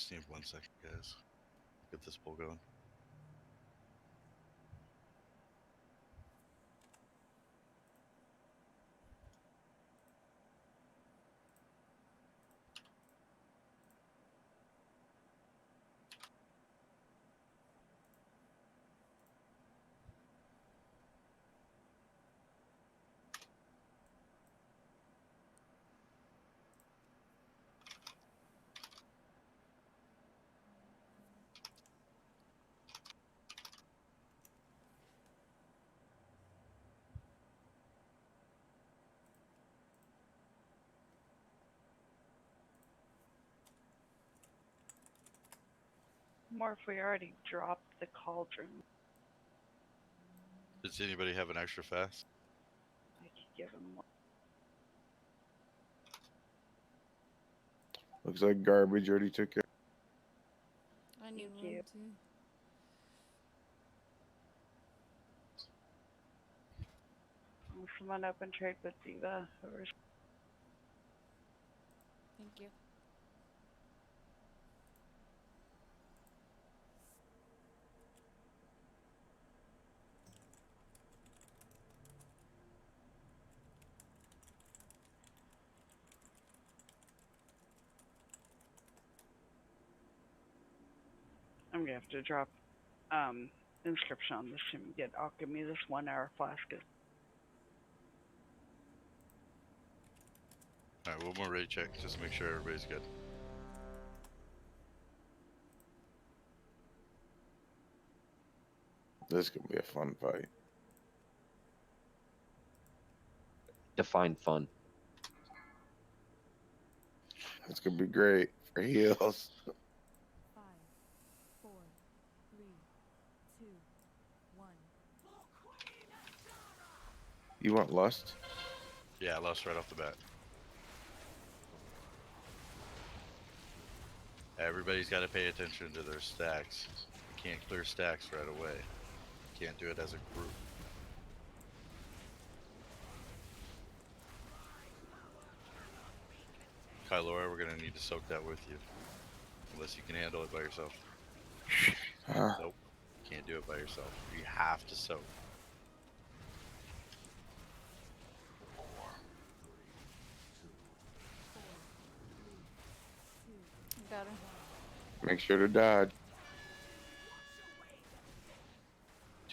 Just need 1 second, guys. Get this pull going. More if we already dropped the cauldron. Does anybody have an extra fast? I could give him one. Looks like garbage already took it. I need Thank one you. too. Will someone up and trade with Diva? Thank you. I'm gonna have to drop inscription on this and get alchemy this 1 hour flask. Alright, one more raid check. Just to make sure everybody's good. This could be a fun fight. Define fun. It's gonna be great for heals. 5, 4, 3, 2, 1. You want lust? Yeah, I lost right off the bat. Everybody's got to pay attention to their stacks. You can't clear stacks right away. You can't do it as a group. Kylora, we're gonna need to soak that with you. Unless you can handle it by yourself. Nope. Can't do it by yourself. You have to soak. Got her. Make sure to dodge.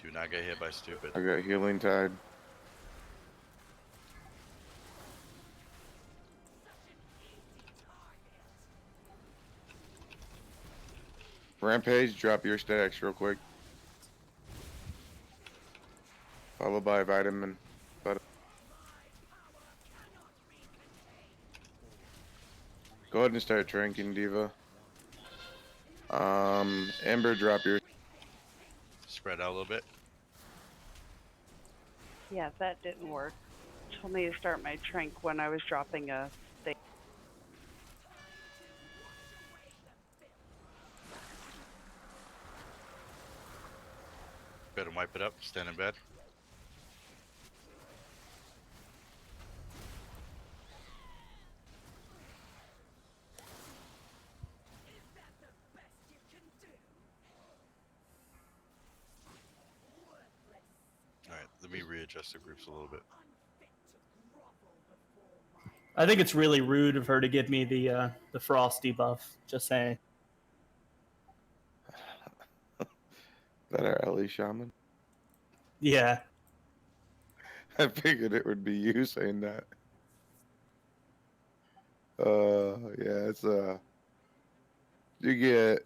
Do not get hit by stupid. I got healing tide. Rampage, drop your stacks real quick. Followed by vitamin. Go ahead and start drinking, Diva. Ember, drop your. Spread out a little bit. Yeah, that didn't work. Told me to start my trank when I was dropping a thing. Better wipe it up. Stand in bed. Alright, let me readjust the groups a little bit. I think it's really rude of her to give me the frosty buff. Just saying. That our Ellie shaman? Yeah. I figured it would be you saying that. Yeah, it's you get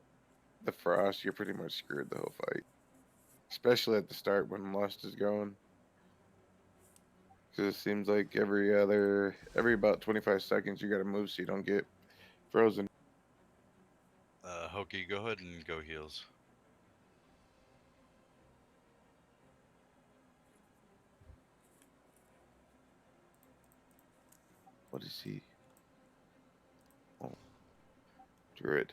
the frost, you're pretty much screwed the whole fight. Especially at the start when lust is going. Because it seems like every about 25 seconds you gotta move so you don't get frozen. Hokey, go ahead and go heals. What is he? Oh. Druid.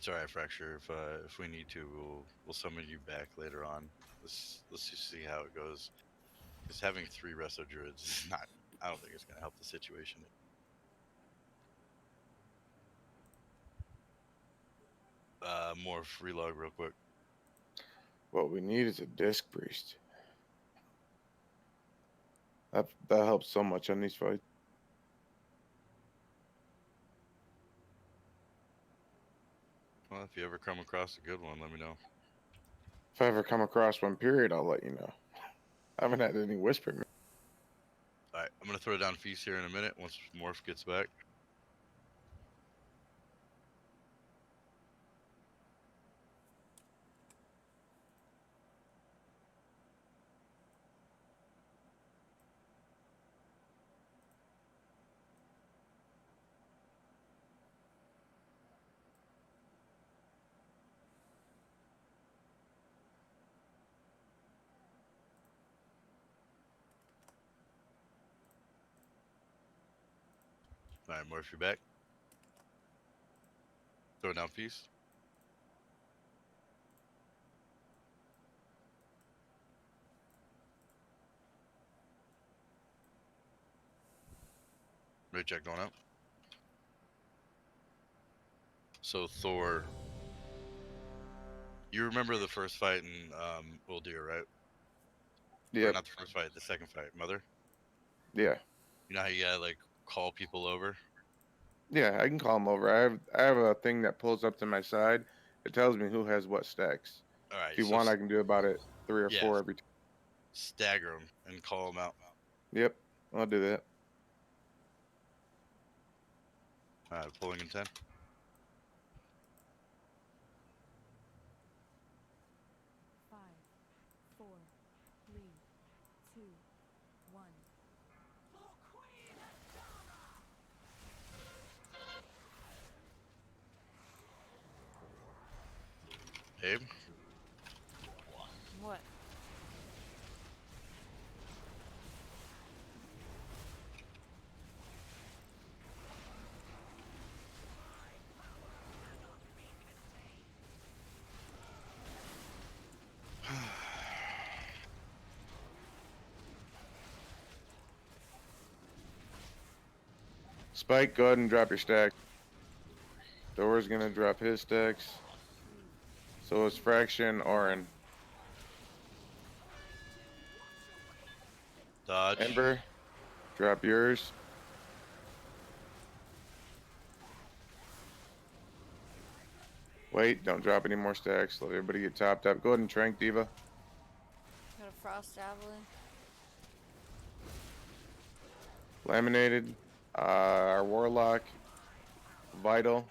It's alright, Fracture. If we need to, we'll summon you back later on. Let's just see how it goes. Because having 3 Resto Druids is not. I don't think it's gonna help the situation. Morph relog real quick. What we need is a disc priest. That helps so much on these fights. Well, if you ever come across a good one, let me know. If I ever come across one, period, I'll let you know. I haven't had any whisper. All right, I'm gonna throw down Feast here in a minute once Morph gets back. All right, Morph, you back? Throw down Feast. Ready check going out. So Thor, you remember the first fight in Uldir, right? Or Yep. not the first fight, the second fight, Mother. Yeah. You know how you gotta like call people over? Yeah, I can call them over. I have a thing that pulls up to my side. It tells me who has what stacks. All If right, you so want, I can do about it 3 or yeah, 4 every time. stagger them and call them out. Yep, I'll do that. All right, pulling in 10. Five, four, three, two, one. Abe, What? Spike, go ahead and drop your stack. Thor's gonna drop his stacks. So is Fraction, Orin. dodge. Ember, drop yours. Wait, don't drop any more stacks. Let everybody get topped up. Go ahead and trank Diva. Got a frost javelin. Laminated. Our Warlock. Vital.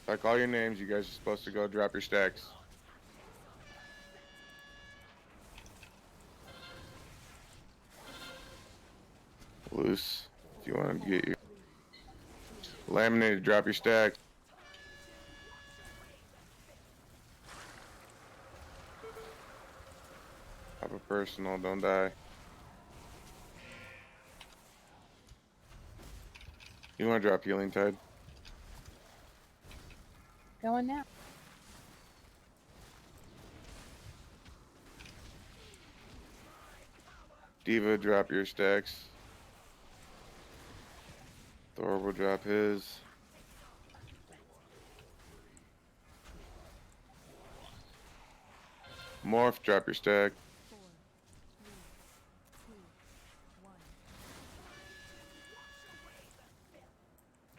If I call your names, you guys are supposed to go drop your stacks. Loose. If you want to get your laminated, drop your stacks. Have a personal, don't die. You want to drop Healing Tide? Going now. Diva, drop your stacks. Thor will drop his. Morph, drop your stack. 4, 3, 2, 1.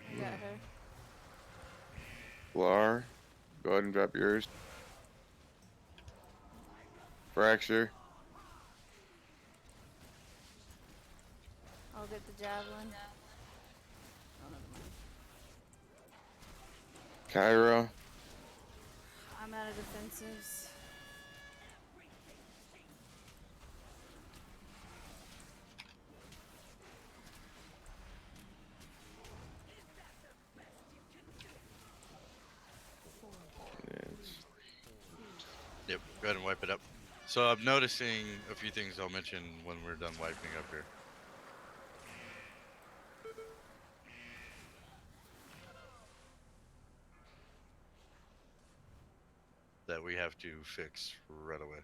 I got her. Blar, go ahead and drop yours. Fracture. I'll get the javelin. Oh, never mind. Cairo. I'm out of defensives. Yep, go ahead and wipe it up. So I'm noticing a few things I'll mention when we're done wiping up here. that we have to fix right away.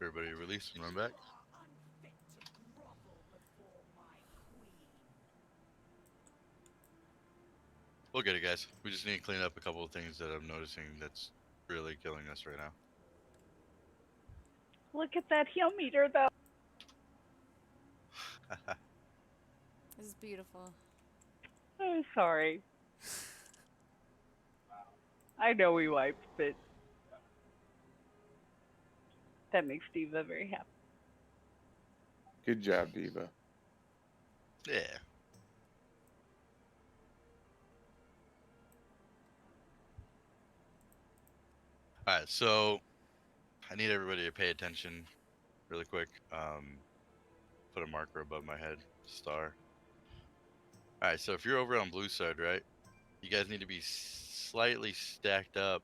Everybody release and run back. We'll get it, guys. We just need to clean up a couple of things that I'm noticing that's really killing us right now. Look at that heal meter, though. This is beautiful. I'm sorry. I know we wiped, but that makes Diva very happy. Good job, Diva. Yeah. All right, so I need everybody to pay attention really quick. Put a marker above my head, star. All right, so if you're over on blue side, right, you guys need to be slightly stacked up,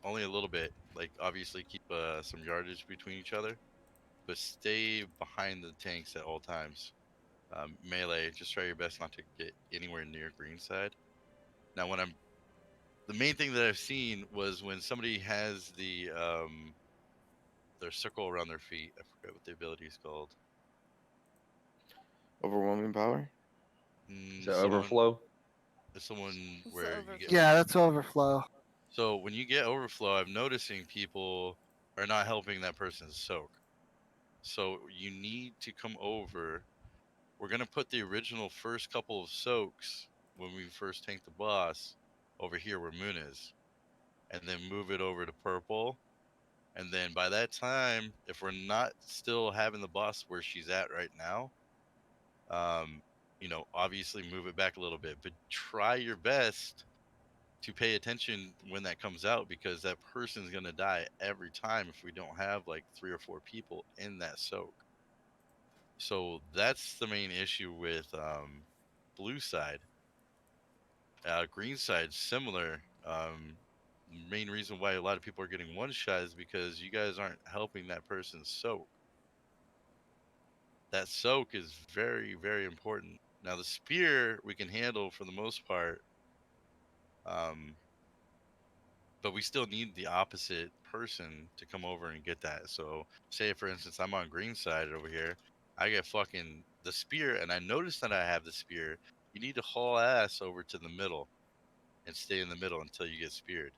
only a little bit. Like, obviously keep some yardage between each other, but stay behind the tanks at all times. Melee, just try your best not to get anywhere near green side. Now, the main thing that I've seen was when somebody has their circle around their feet. I forget what the ability is called. Overwhelming power? Is that Someone, overflow? someone It's the where you get. overflow. Yeah, that's overflow. So when you get overflow, I'm noticing people are not helping that person's soak. So you need to come over. We're gonna put the original first couple of soaks when we first tank the boss over here where Moon is, and then move it over to purple. And then by that time, if we're not still having the boss where she's at right now, obviously move it back a little bit, but try your best to pay attention when that comes out, because that person's going to die every time if we don't have like 3 or 4 people in that soak. So that's the main issue with blue side. Green side, similar. Main reason why a lot of people are getting one shot is because you guys aren't helping that person soak. That soak is very, very important. Now the spear we can handle for the most part, um, but we still need the opposite person to come over and get that. So say for instance I'm on green side over here, I get fucking the spear, and I notice that I have the spear. You need to haul ass over to the middle and stay in the middle until you get speared.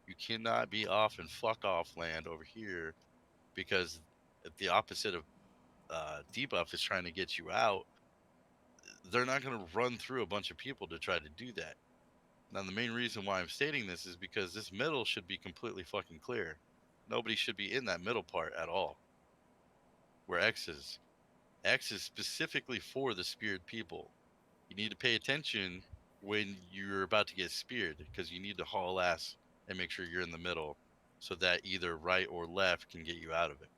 You cannot be off and fuck off land over here, because the opposite of debuff is trying to get you out. They're not going to run through a bunch of people to try to do that. Now, the main reason why I'm stating this is because this middle should be completely fucking clear. Nobody should be in that middle part at all. Where X is. X is specifically for the speared people. You need to pay attention when you're about to get speared, because you need to haul ass and make sure you're in the middle so that either right or left can get you out of it.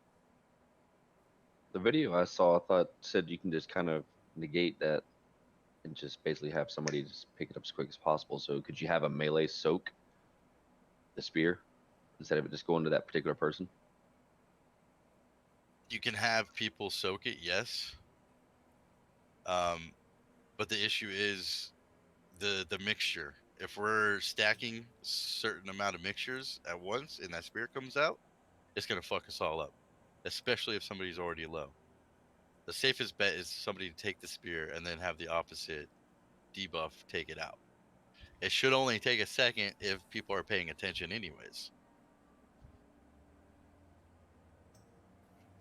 The video I saw, I thought said you can just kind of negate that and just basically have somebody just pick it up as quick as possible. So could you have a melee soak the spear instead of it just going to that particular person? You can have people soak it, yes. But the issue is the mixture. If we're stacking a certain amount of mixtures at once and that spear comes out, it's gonna fuck us all up. Especially if somebody's already low. The safest bet is somebody to take the spear and then have the opposite debuff take it out. It should only take a second if people are paying attention anyways.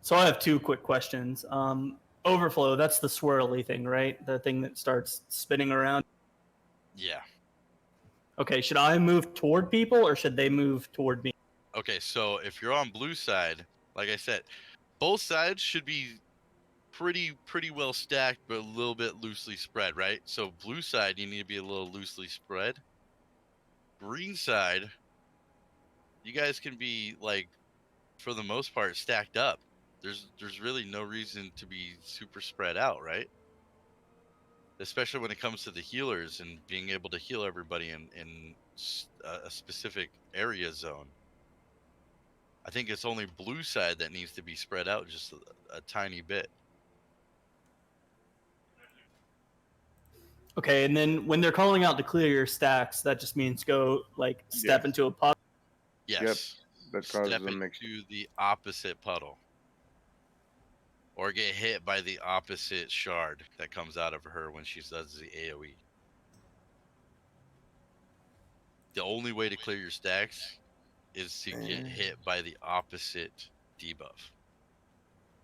So I have two quick questions. Overflow, that's the swirly thing, right? The thing that starts spinning around. Yeah. Okay, should I move toward people or should they move toward me? Okay, so if you're on blue side, like I said, both sides should be pretty well stacked, but a little bit loosely spread, right? So blue side, you need to be a little loosely spread. Green side, you guys can be like, for the most part, stacked up. There's really no reason to be super spread out, right? Especially when it comes to the healers and being able to heal everybody in a specific area zone. I think it's only blue side that needs to be spread out just a tiny bit. Okay, and then when they're calling out to clear your stacks, that just means go like step Yes. into a puddle. Yes. That causes Step a mixture. into the opposite puddle. Or get hit by the opposite shard that comes out of her when she does the AoE. The only way to clear your stacks is to get hit by the opposite debuff.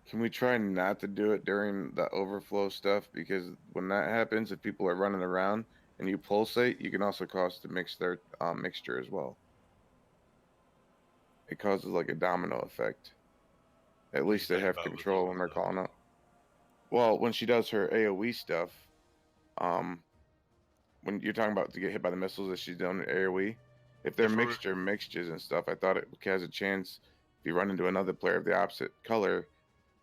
Can we try not to do it during the overflow stuff? Because when that happens, if people are running around and you pulsate, you can also cause to mix their mixture as well. It causes like a domino effect. At What are you least they talking have about with control when they're overflow? calling out. Well, when she does her AoE stuff, um, when you're talking about to get hit by the missiles that she's doing at AoE, if they're If we're mixtures and stuff, I thought it has a chance. If you run into another player of the opposite color,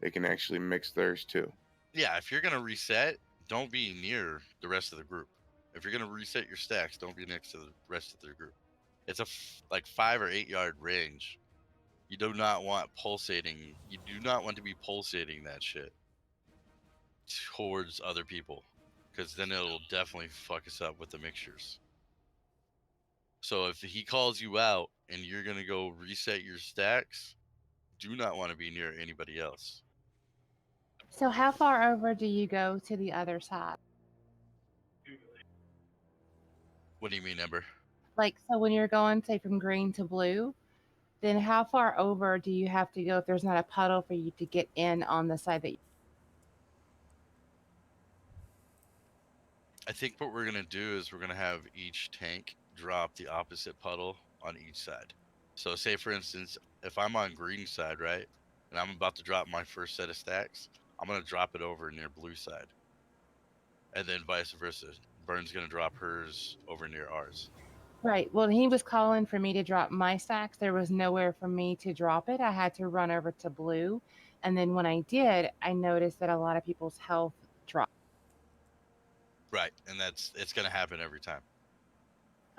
they can actually mix theirs too. Yeah, if you're gonna reset, don't be near the rest of the group. If you're gonna reset your stacks, don't be next to the rest of the group. It's a like 5 or 8 yard range. You do not want pulsating. You do not want to be pulsating that shit towards other people, because then it'll definitely fuck us up with the mixtures. So if he calls you out and you're gonna go reset your stacks, do not want to be near anybody else. So how far over do you go to the other side? What do you mean, Ember? Like, so when you're going, say, from green to blue, then how far over do you have to go if there's not a puddle for you to get in on the side that you... I think what we're gonna do is we're gonna have each tank drop the opposite puddle on each side. So say for instance, if I'm on green side, right, and I'm about to drop my first set of stacks, I'm gonna drop it over near blue side. And then vice versa. Burn's gonna drop hers over near ours. Right. Well, he was calling for me to drop my stacks. There was nowhere for me to drop it. I had to run over to blue. And then when I did, I noticed that a lot of people's health dropped. Right, and it's gonna happen every time.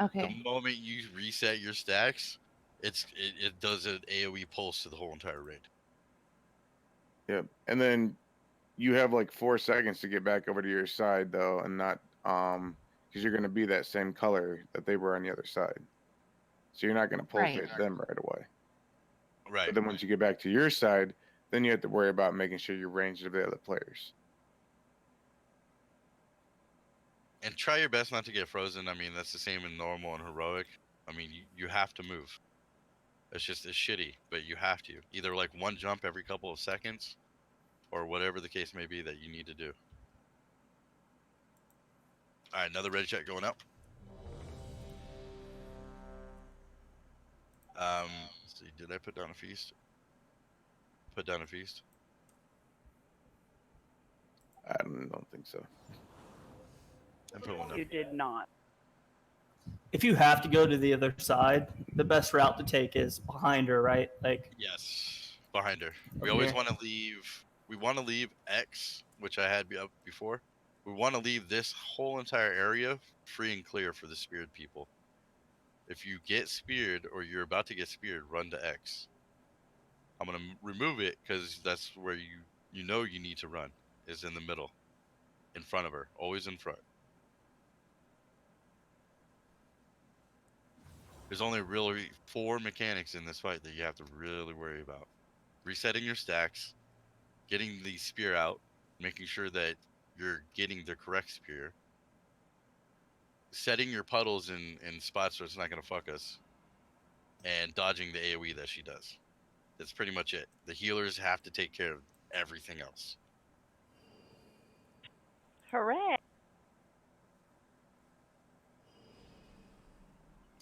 Okay. The moment you reset your stacks, it does an AoE pulse to the whole entire raid. Yep. And then you have like 4 seconds to get back over to your side though, and not because you're going to be that same color that they were on the other side. So you're not going to Right. pulsate them right away. Right. But then once you get back to your side, then you have to worry about making sure you're ranged of the other players. And try your best not to get frozen. I mean, that's the same in normal and heroic. I mean, you have to move. It's shitty, but you have to. Either like one jump every couple of seconds, or whatever the case may be that you need to do. All right, another red check going up. Let's see, did I put down a feast? Put down a feast. I don't think so. And put one down. You did not. If you have to go to the other side, the best route to take is behind her, right? Like, Yes, behind her. We Up always here. want to leave. We want to leave X, which I had up before. We want to leave this whole entire area free and clear for the speared people. If you get speared or you're about to get speared, run to X. I'm gonna remove it because that's where you know you need to run, is in the middle, in front of her, always in front. There's only really 4 mechanics in this fight that you have to really worry about: resetting your stacks, getting the spear out, making sure that you're getting the correct spear, setting your puddles in spots so it's not gonna fuck us, and dodging the AoE that she does. That's pretty much it. The healers have to take care of everything else. Hooray!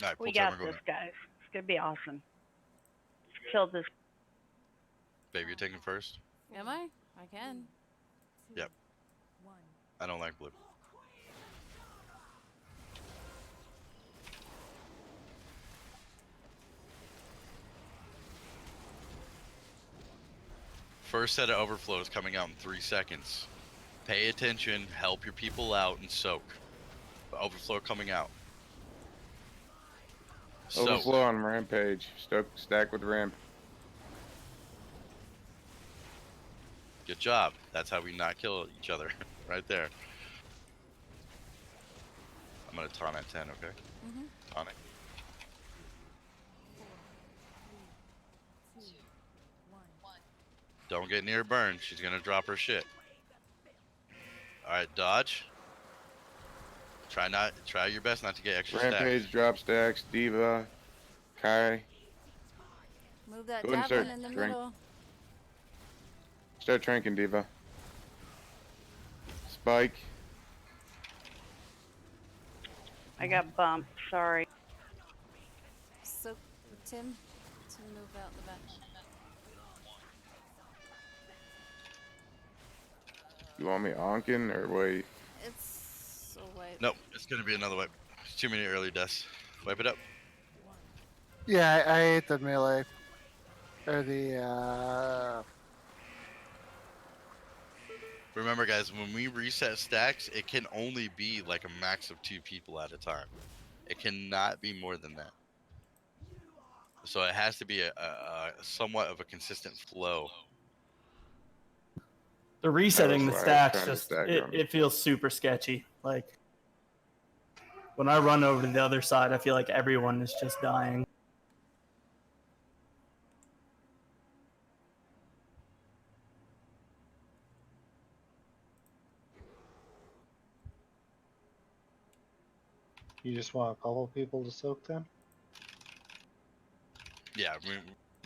All right, We full timer got going this, up. guys. It's gonna be awesome. Kill this. Babe, you're taking first? Am I? I can. 2, Yep. 1. I don't like blue. First set of overflows coming out in 3 seconds. Pay attention, help your people out, and soak. The overflow coming out. Soak. Overflow on rampage. Stack with ramp. Good job. That's how we not kill each other. Right there. I'm gonna taunt at 10, okay? Mhm. Taunting. 4, 3, 2, 1. Don't get near burn. She's gonna drop her shit. Alright, dodge. Try your best not to get extra stacks. Rampage, drop stacks, Diva, Kai. Move that Go ahead and javelin start in the drink. middle. Start tranking, Diva. Spike. I got bumped. Sorry. So, Tim, to move out the back. You want me onking or wait? It's a wipe. Nope, it's gonna be another wipe. There's too many early deaths. Wipe it up. Yeah, I hate the melee. Or the, Remember, guys, when we reset stacks, it can only be like a max of 2 people at a time. It cannot be more than that. So it has to be a somewhat of a consistent flow. The resetting the why I was stacks trying to just stack it, 'em. it feels super sketchy. Like when I run over to the other side, I feel like everyone is just dying. You just want a couple people to soak them? Yeah,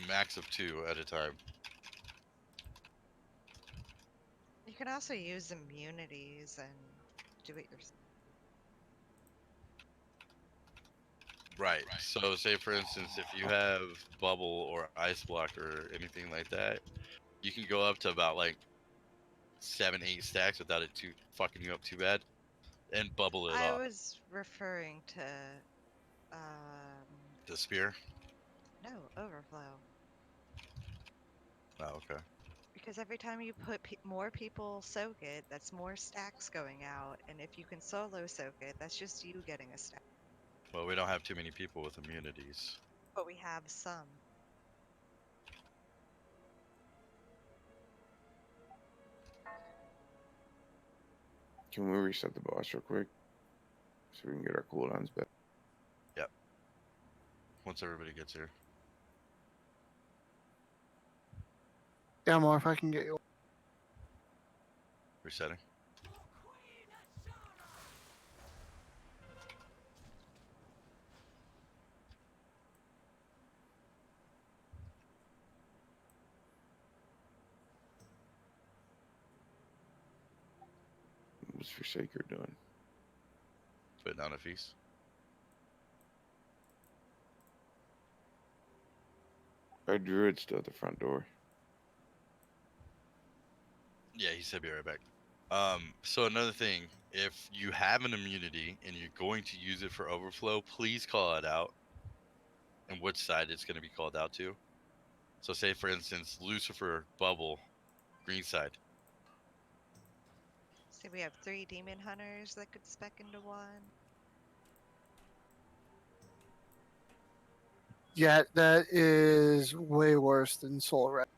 max of 2 at a time. You can also use immunities and do it yourself. Right. So, say for instance, if you have bubble or ice block or anything like that, you can go up to about like 7, 8 stacks without it too fucking you up too bad, and bubble it I off. was referring to, um, The spear. no, overflow. Oh, okay. Because every time you put more people soak it, that's more stacks going out. And if you can solo soak it, that's just you getting a stack. Well, we don't have too many people with immunities. But we have some. Can we reset the boss real quick? So we can get our cooldowns back. Yep. Once everybody gets here. yeah, more if I can get you. Resetting. What's Forsaker doing? Put down a feast. Our druid's still at the front door. Yeah, he said be right back. So another thing, if you have an immunity and you're going to use it for overflow, please call it out and which side it's going to be called out to. So say for instance, Lucifer, bubble, green side. See, we have 3 demon hunters that could spec into one. Yeah, that is way worse than Soul Red.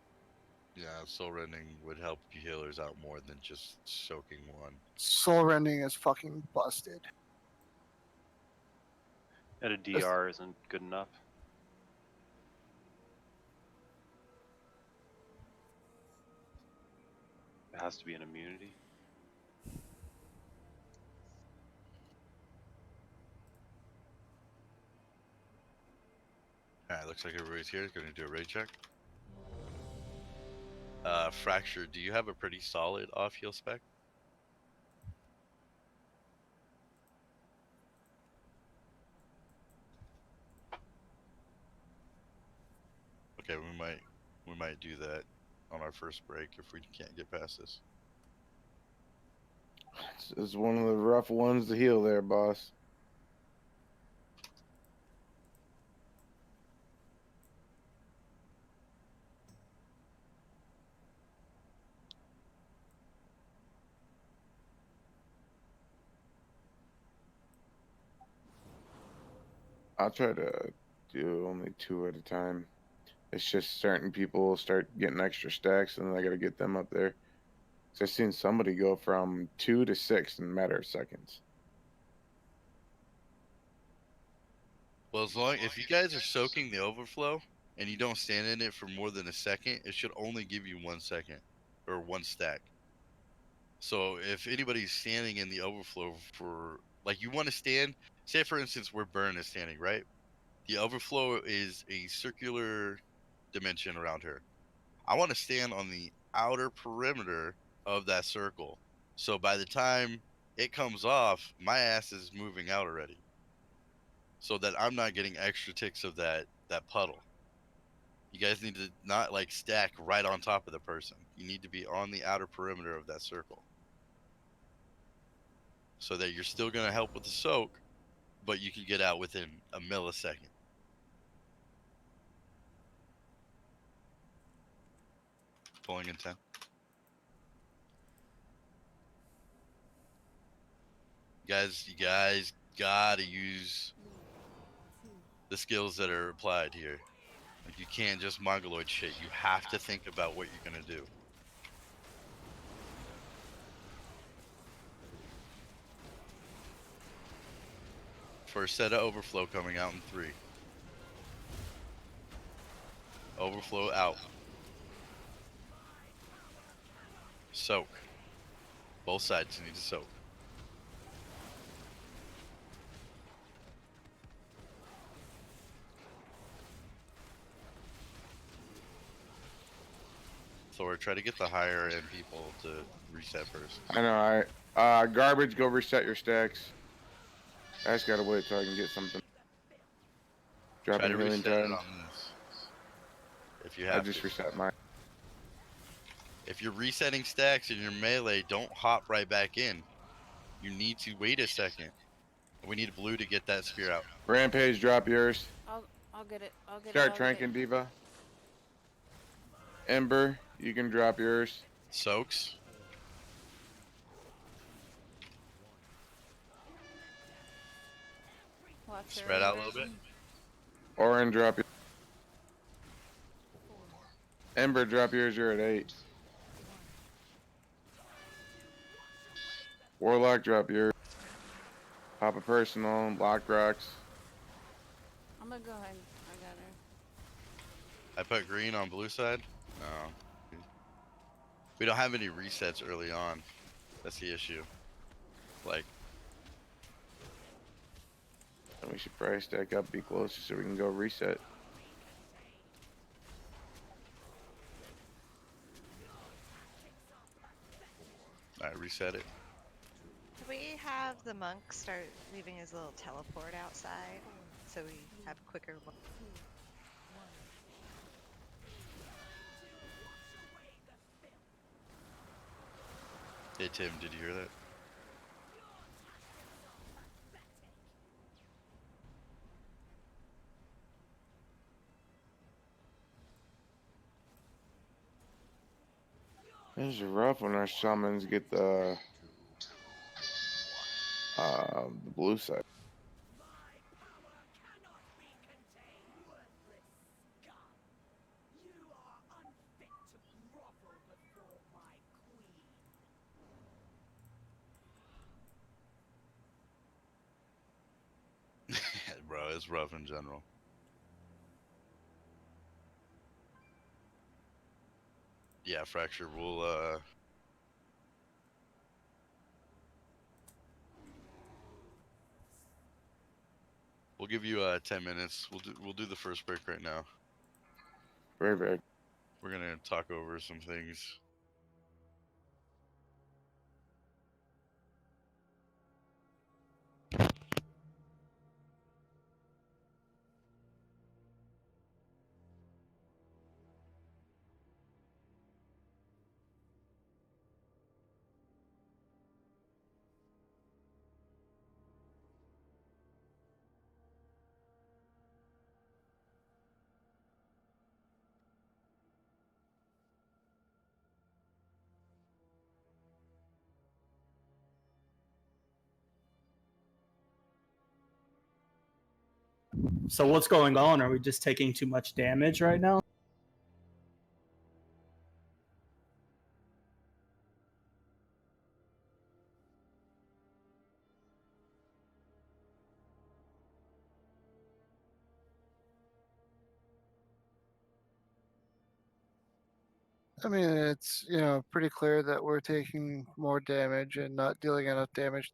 Yeah, soul rending would help you healers out more than just soaking one. Soul Rending is fucking busted. At a DR isn't good enough. It has to be an immunity. Alright, looks like everybody's here. Going to do a raid check. Fracture, do you have a pretty solid off heal spec? Okay, we might do that on our first break if we can't get past this. It's one of the rough ones to heal there, boss. I'll try to do only 2 at a time. It's just certain people start getting extra stacks and I gotta get them up there. So I've seen somebody go from 2 to 6 in a matter of seconds. Well, if you guys are soaking the overflow and you don't stand in it for more than a second, it should only give you 1 second or 1 stack. So if anybody's standing in the overflow for, like, you want to stand, say for instance where Burn is standing, right? The overflow is a circular dimension around her. I want to stand on the outer perimeter of that circle. So by the time it comes off, my ass is moving out already. So that I'm not getting extra ticks of that puddle. You guys need to not like stack right on top of the person. You need to be on the outer perimeter of that circle. So that you're still going to help with the soak, but you can get out within a millisecond. Pulling in 10. You guys gotta use the skills that are applied here. Like, you can't just mongoloid shit. You have to think about what you're gonna do. First set of overflow coming out in 3. Overflow out. Soak. Both sides need to soak. Thor, try to get the higher end people to reset first. I know. Garbage, go reset your stacks. I just gotta wait till I can get something. Try Dropping to healing reset it tide. on this. If you I have just to. reset mine. If you're resetting stacks in your melee, don't hop right back in. You need to wait a second. We need blue to get that spear out. Rampage, drop yours. I'll get it. I'll get it. Start I'll get it. tranking, Diva. Ember, you can drop yours. Soaks. Watch Spread her out a little bit. Orin, drop your. Ember, drop yours. You're at 8. Warlock, drop yours. Pop a personal. Lock rocks. I'm gonna go ahead. I got her. I put green on blue side. No. We don't have any resets early on. That's the issue. Like, And we should probably stack up, be closer so we can go reset. alright, reset it. Do we have the monk start leaving his little teleport outside so we have quicker? Hey Tim, did you hear that? This is rough when our shamans get the blue side. Bro, it's rough in general. Yeah, Fracture, we'll give you 10 minutes. We'll do the first break right now. Very, very. We're gonna talk over some things. So what's going on? Are we just taking too much damage right now? I mean, it's, pretty clear that we're taking more damage and not dealing enough damage.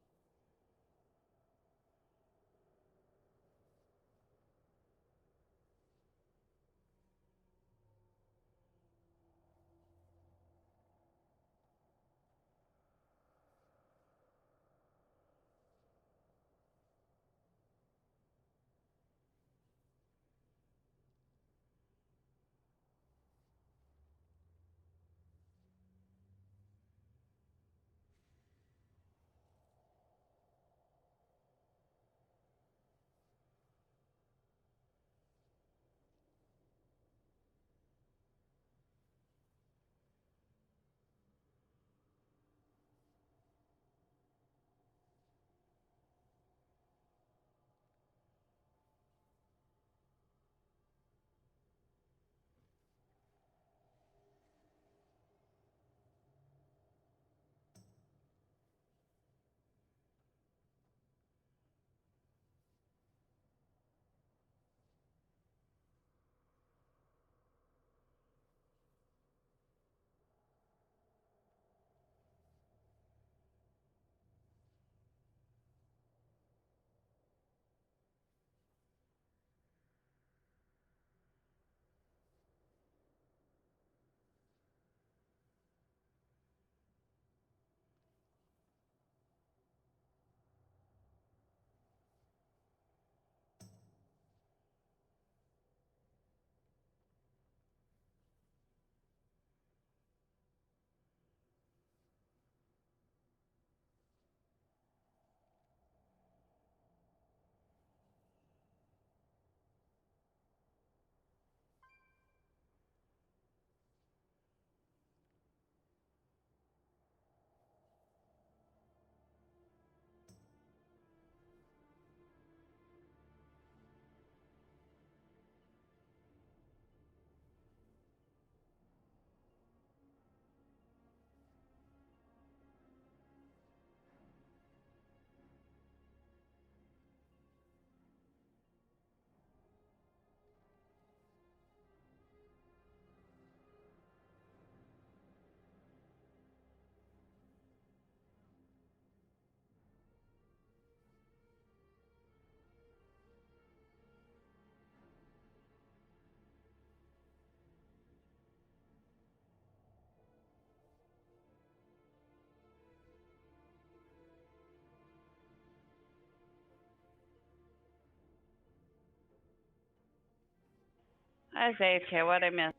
I say, okay, what I missed?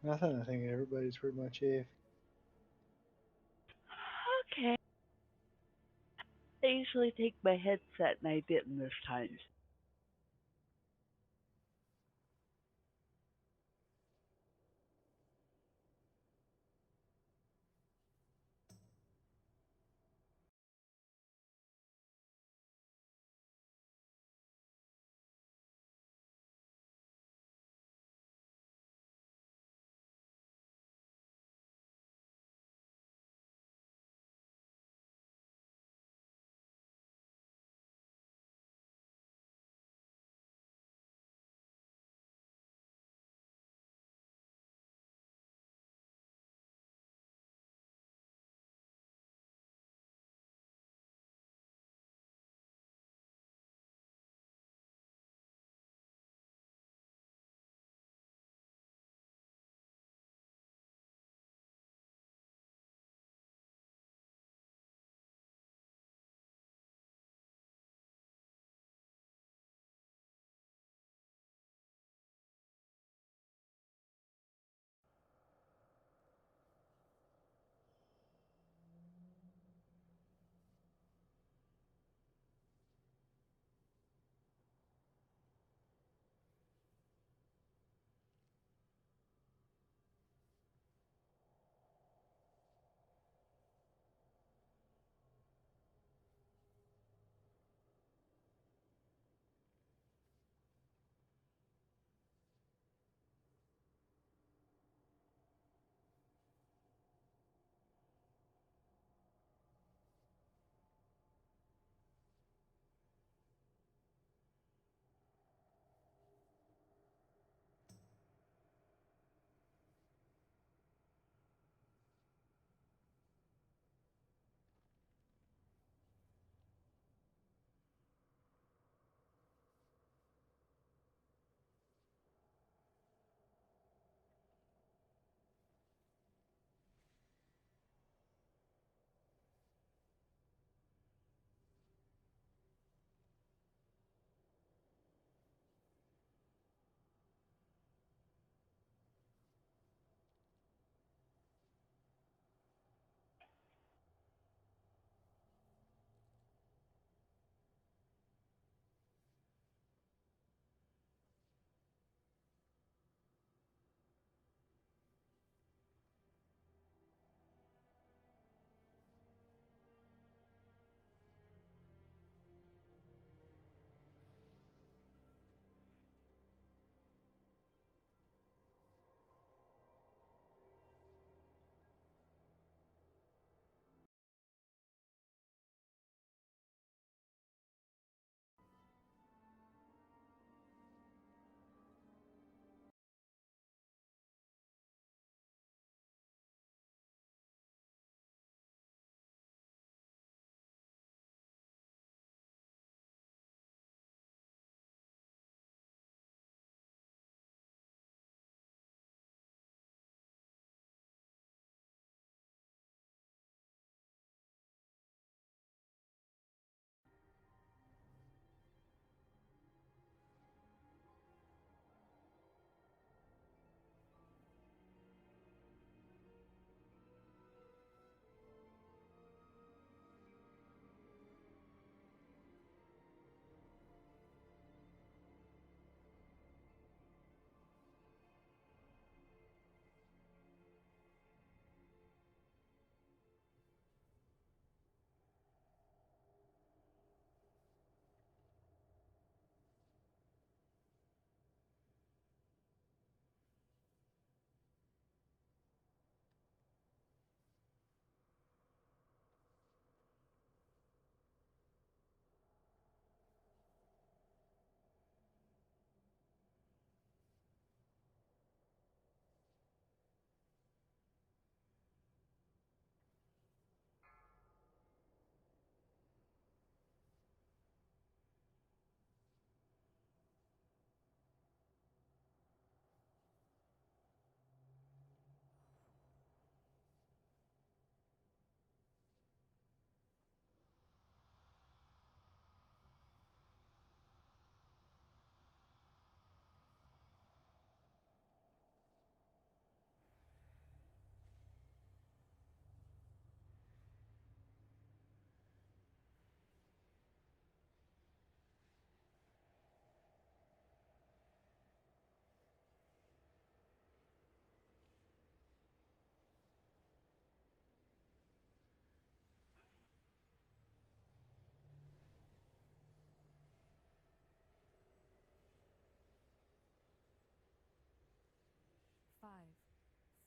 Nothing. I think everybody's pretty much AFK. Okay. I usually take my headset and I didn't this time.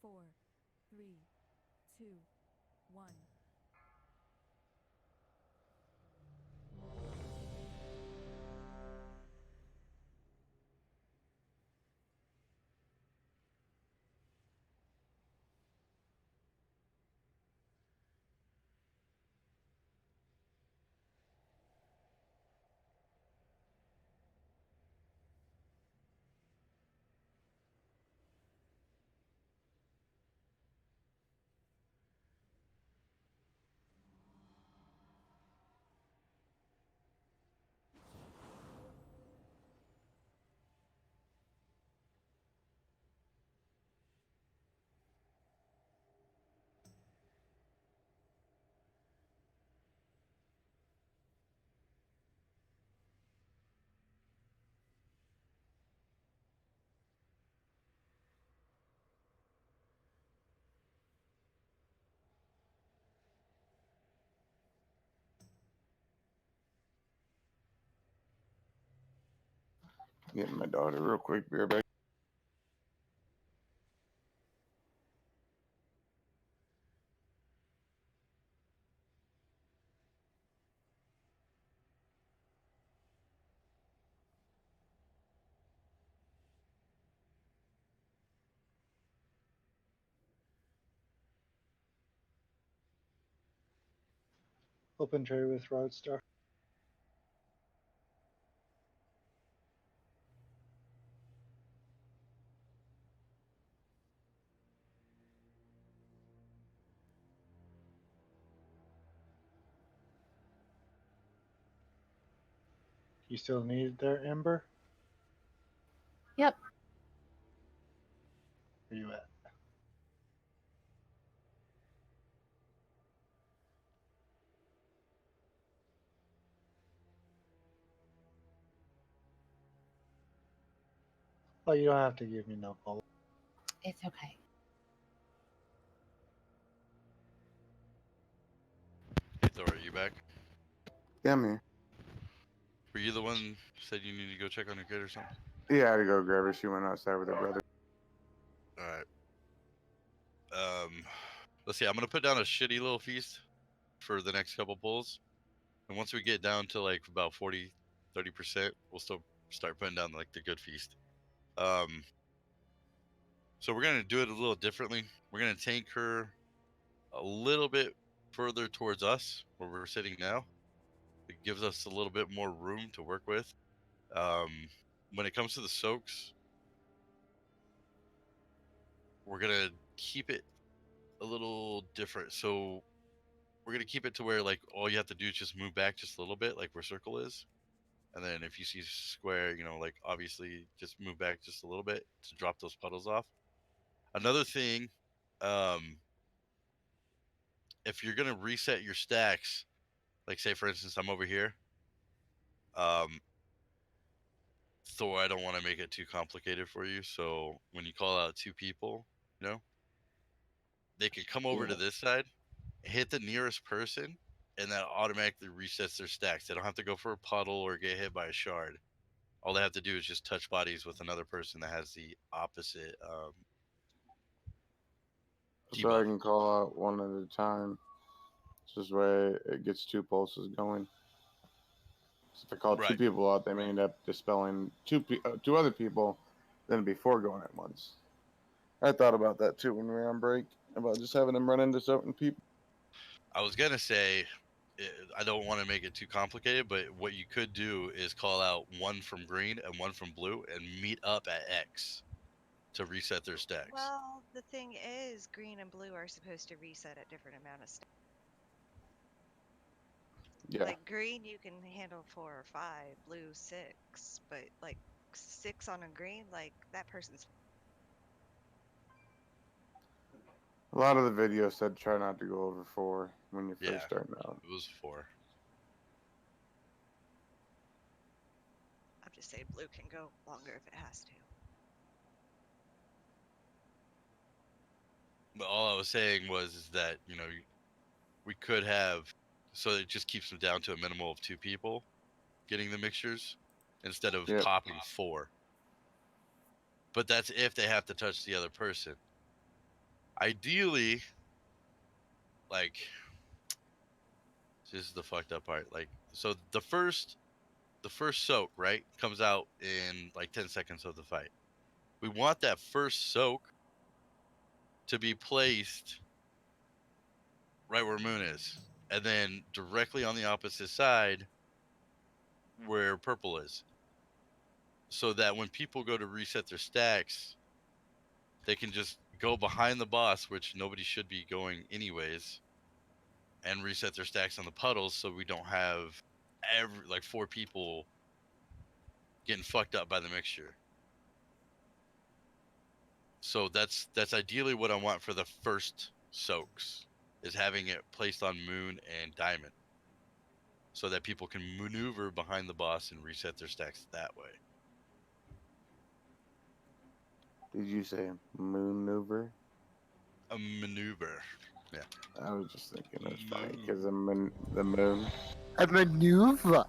4, 3, 2, 1. Getting my daughter real quick. Be right back. Open tray with Roadstar. You still need it there, Ember? Yep. Where you at? Oh, you don't have to give me no call. It's okay. Hey Thor, are you back? Yeah, man. Were you the one who said you need to go check on your kid or something? Yeah, I had to go grab her. She went outside with her brother. All right. Let's see. I'm gonna put down a shitty little feast for the next couple pulls, and once we get down to like about 30%, we'll still start putting down like the good feast. So we're gonna do it a little differently. We're gonna tank her a little bit further towards us, where we're sitting now. It gives us a little bit more room to work with. When it comes to the soaks, we're gonna keep it a little different. So we're gonna keep it to where like all you have to do is just move back just a little bit, like where circle is, and then if you see square, like obviously just move back just a little bit to drop those puddles off. Another thing, um, if you're gonna reset your stacks, like say for instance I'm over here, um, Thor, I don't want to make it too complicated for you. So when you call out two people, they can come over to this side, hit the nearest person, and that automatically resets their stacks. They don't have to go for a puddle or get hit by a shard. All they have to do is just touch bodies with another person that has the opposite So I debuff. can call out one at a time. This way it gets two pulses going. So if I call two Right. people out, they may end up dispelling two other people than before going at once. I thought about that too when we were on break, about just having them run into certain people. I was gonna say, I don't want to make it too complicated, but what you could do is call out one from green and one from blue and meet up at X to reset their stacks. Well, the thing is, green and blue are supposed to reset at different amount of stacks. Yeah. Like green, you can handle 4 or 5, blue 6, but like 6 on a green, like that person's. A lot of the videos said try not to go over 4 when you're Yeah, first starting out. it was 4. I'm just saying blue can go longer if it has to. But all I was saying was is that we could have, so it just keeps them down to a minimal of 2 people getting the mixtures instead of Yep. popping 4. But that's if they have to touch the other person. Ideally, like, this is the fucked up part. Like, so the first soak, right, comes out in like 10 seconds of the fight. We want that first soak to be placed right where Moon is, and then directly on the opposite side where Purple is, so that when people go to reset their stacks, they can just go behind the boss, which nobody should be going anyways, and reset their stacks on the puddles, so we don't have like 4 people getting fucked up by the mixture. So that's ideally what I want for the first soaks, is having it placed on Moon and Diamond, so that people can maneuver behind the boss and reset their stacks that way. Did you say maneuver? A maneuver. Yeah. I was just thinking it was funny because the moon. A maneuver.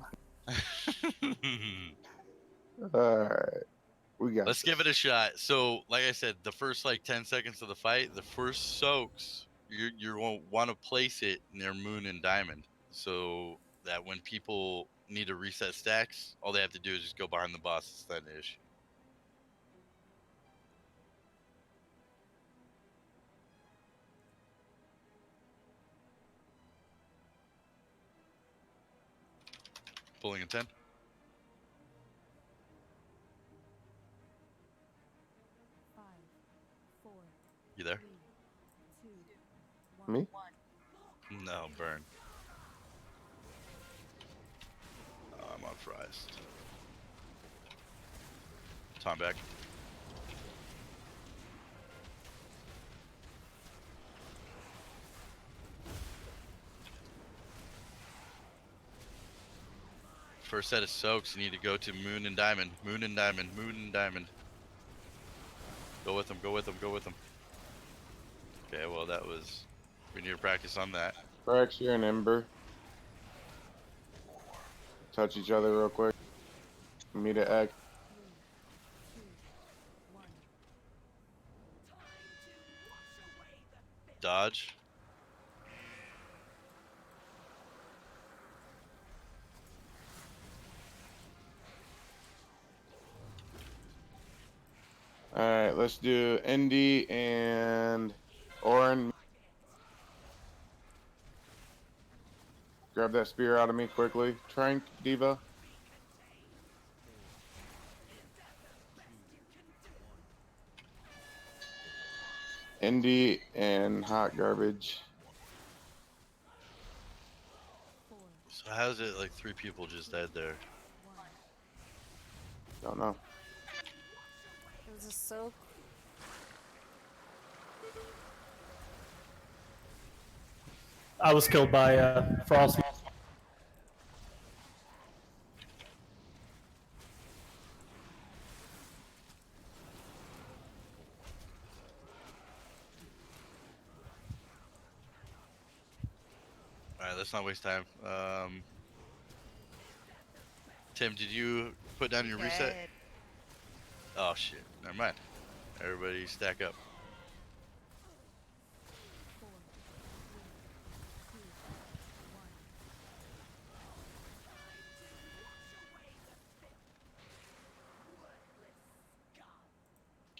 All right, we got. Let's give it a shot. So, like I said, the first like 10 seconds of the fight, the first soaks, you won't want to place it near Moon and Diamond, so that when people need to reset stacks, all they have to do is just go behind the boss. It's not an issue. Pulling a 10. Five, four, You there? 3, 2, 1. Me? No, burn. Oh, I'm on fries. Tom back. First set of soaks, you need to go to Moon and Diamond. Moon and Diamond. Moon and Diamond. Go with them. Go with them. Go with them. Okay, well, that was... We need to practice on that. Fracture and Ember. Touch each other real quick. Me to X. 3, 2, 1. Dodge. All right, let's do Indy and Orin. Grab that spear out of me quickly. Trank, Diva. Indy and Hot Garbage. 4, So how's it like 3 people just died there? 1. Don't know. It was a soak. I was killed by Frosty. Alright, let's not waste time. Tim, did you put down your reset? Dead. Oh shit, never mind. Everybody stack up. 4, 3, 2,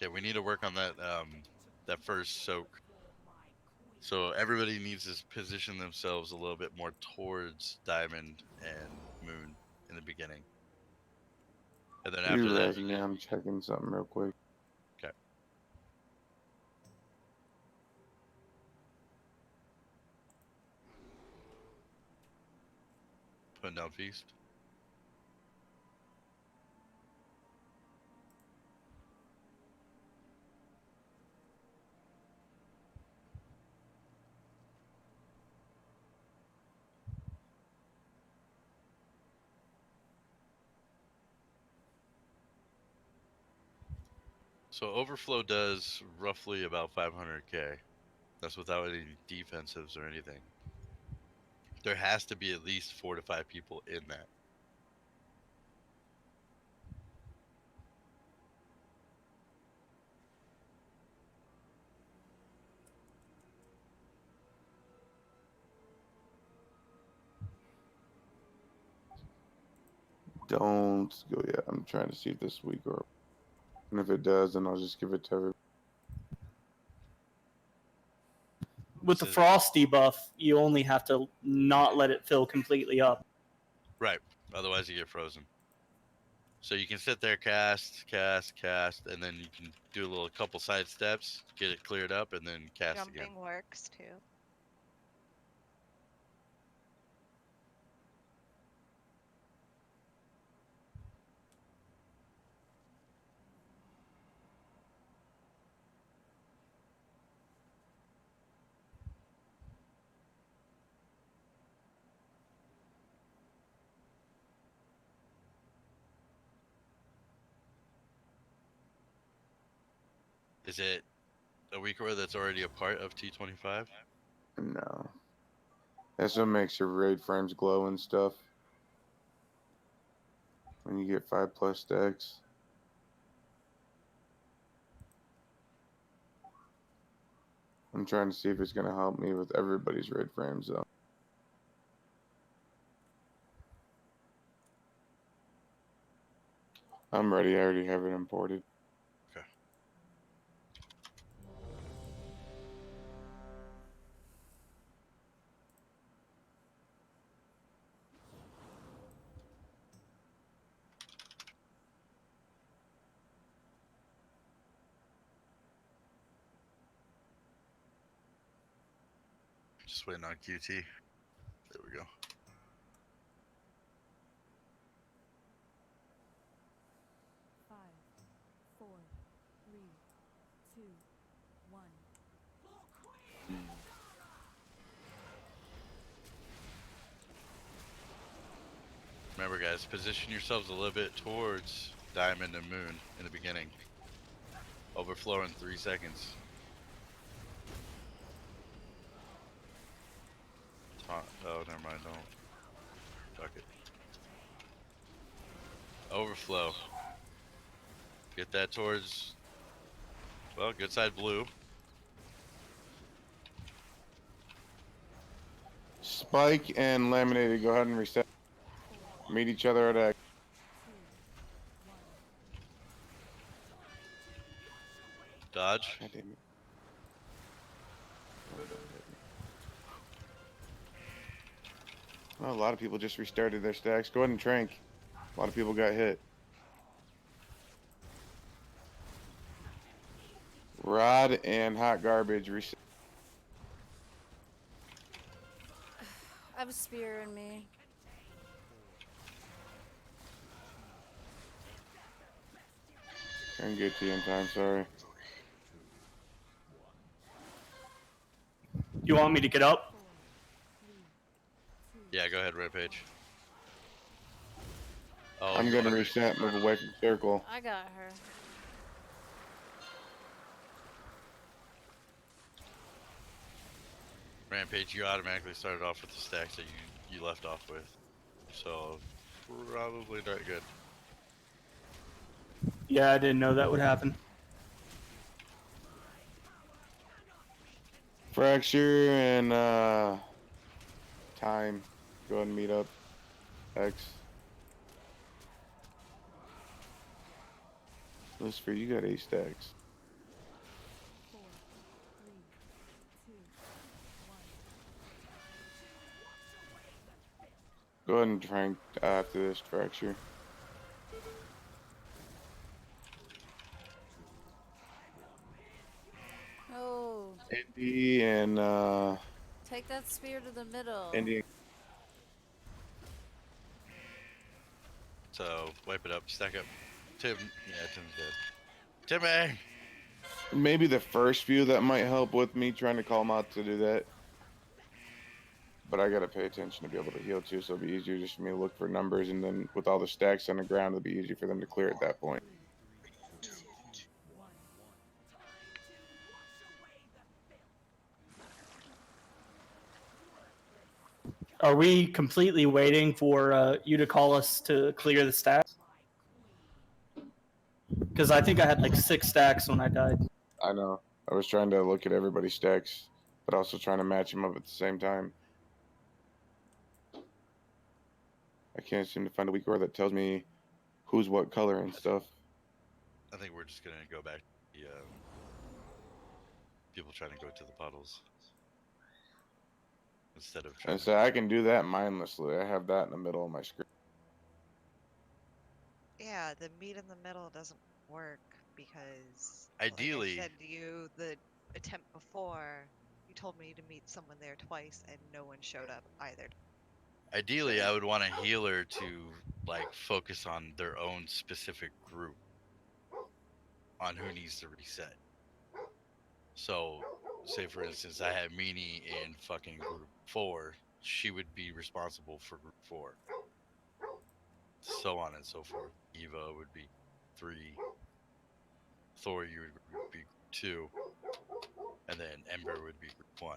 1. Okay, we need to work on that first soak. So everybody needs to position themselves a little bit more towards Diamond and Moon in the beginning. And then after You that, res me. I'm checking something real quick. okay. Putting down Feast. So Overflow does roughly about 500k. That's without any defensives or anything. There has to be at least 4 to 5 people in that. don't go yet. I'm trying to see if this week or, and if it does, then I'll just give it to everybody. With the frost debuff, you only have to not let it fill completely up. Right. Otherwise, you get frozen. So you can sit there, cast, and then you can do a little couple side steps, get it cleared up, and then cast Jumping again. works too. Is it a weaker that's already a part of T25? No. That's what makes your raid frames glow and stuff. When you get 5+ stacks. I'm trying to see if it's gonna help me with everybody's raid frames though. I'm ready. I already have it imported. Okay. Just waiting on QT. There we go. Five, four, three, two, one. Remember, guys, position yourselves a little bit towards Diamond and Moon in the beginning. Overflow in 3 seconds. Oh, never mind. Don't. Fuck it. Overflow. Get that towards, well, good side blue. Spike and Laminated, go ahead and reset. Meet each other at X. Dodge. God damn it. Well, a lot of people just restarted their stacks. Go ahead and trank. A lot of people got hit. Rod and Hot Garbage reset. I have a spear in me. Couldn't get to you in time, sorry. You want me to get up? Yeah, go ahead, Rampage. Oh, I'm you gonna wanna reset, move away from circle. I got her. Rampage, you automatically started off with the stacks that you left off with. So, probably not good. Yeah, I didn't know that would happen. Fracture and time. Go ahead and meet up. X. Lucifer, you got 8 stacks. Four, three, two, one. Go ahead and trank after this fracture. Oh, Indy and take that spear to the middle. Indy. So, wipe it up, stack up. Tim, yeah, Tim's dead. Timmy! Maybe the first few that might help with me trying to call them out to do that. But I gotta pay attention to be able to heal too, so it'll be easier just for me to look for numbers, and then with all the stacks on the ground, it'll be easier for them to clear at that point. Are we completely waiting for you to call us to clear the stacks? Because I think I had like 6 stacks when I died. I know. I was trying to look at everybody's stacks, but also trying to match them up at the same time. I can't seem to find a weak word that tells me who's what color and stuff. I think we're just gonna go back to the people trying to go to the puddles instead of trying And to. so I can do that mindlessly. I have that in the middle of my screen. Yeah, the meet in the middle doesn't work because, like I Ideally, said to you, the attempt before, you told me to meet someone there twice and no one showed up either. ideally, I would want a healer to like focus on their own specific group on who needs to reset. So, say for instance, I had Meanie in fucking group 4. She would be responsible for group 4. So on and so forth. Eva would be 3. Thor, you would be group 2. And then Ember would be group 1.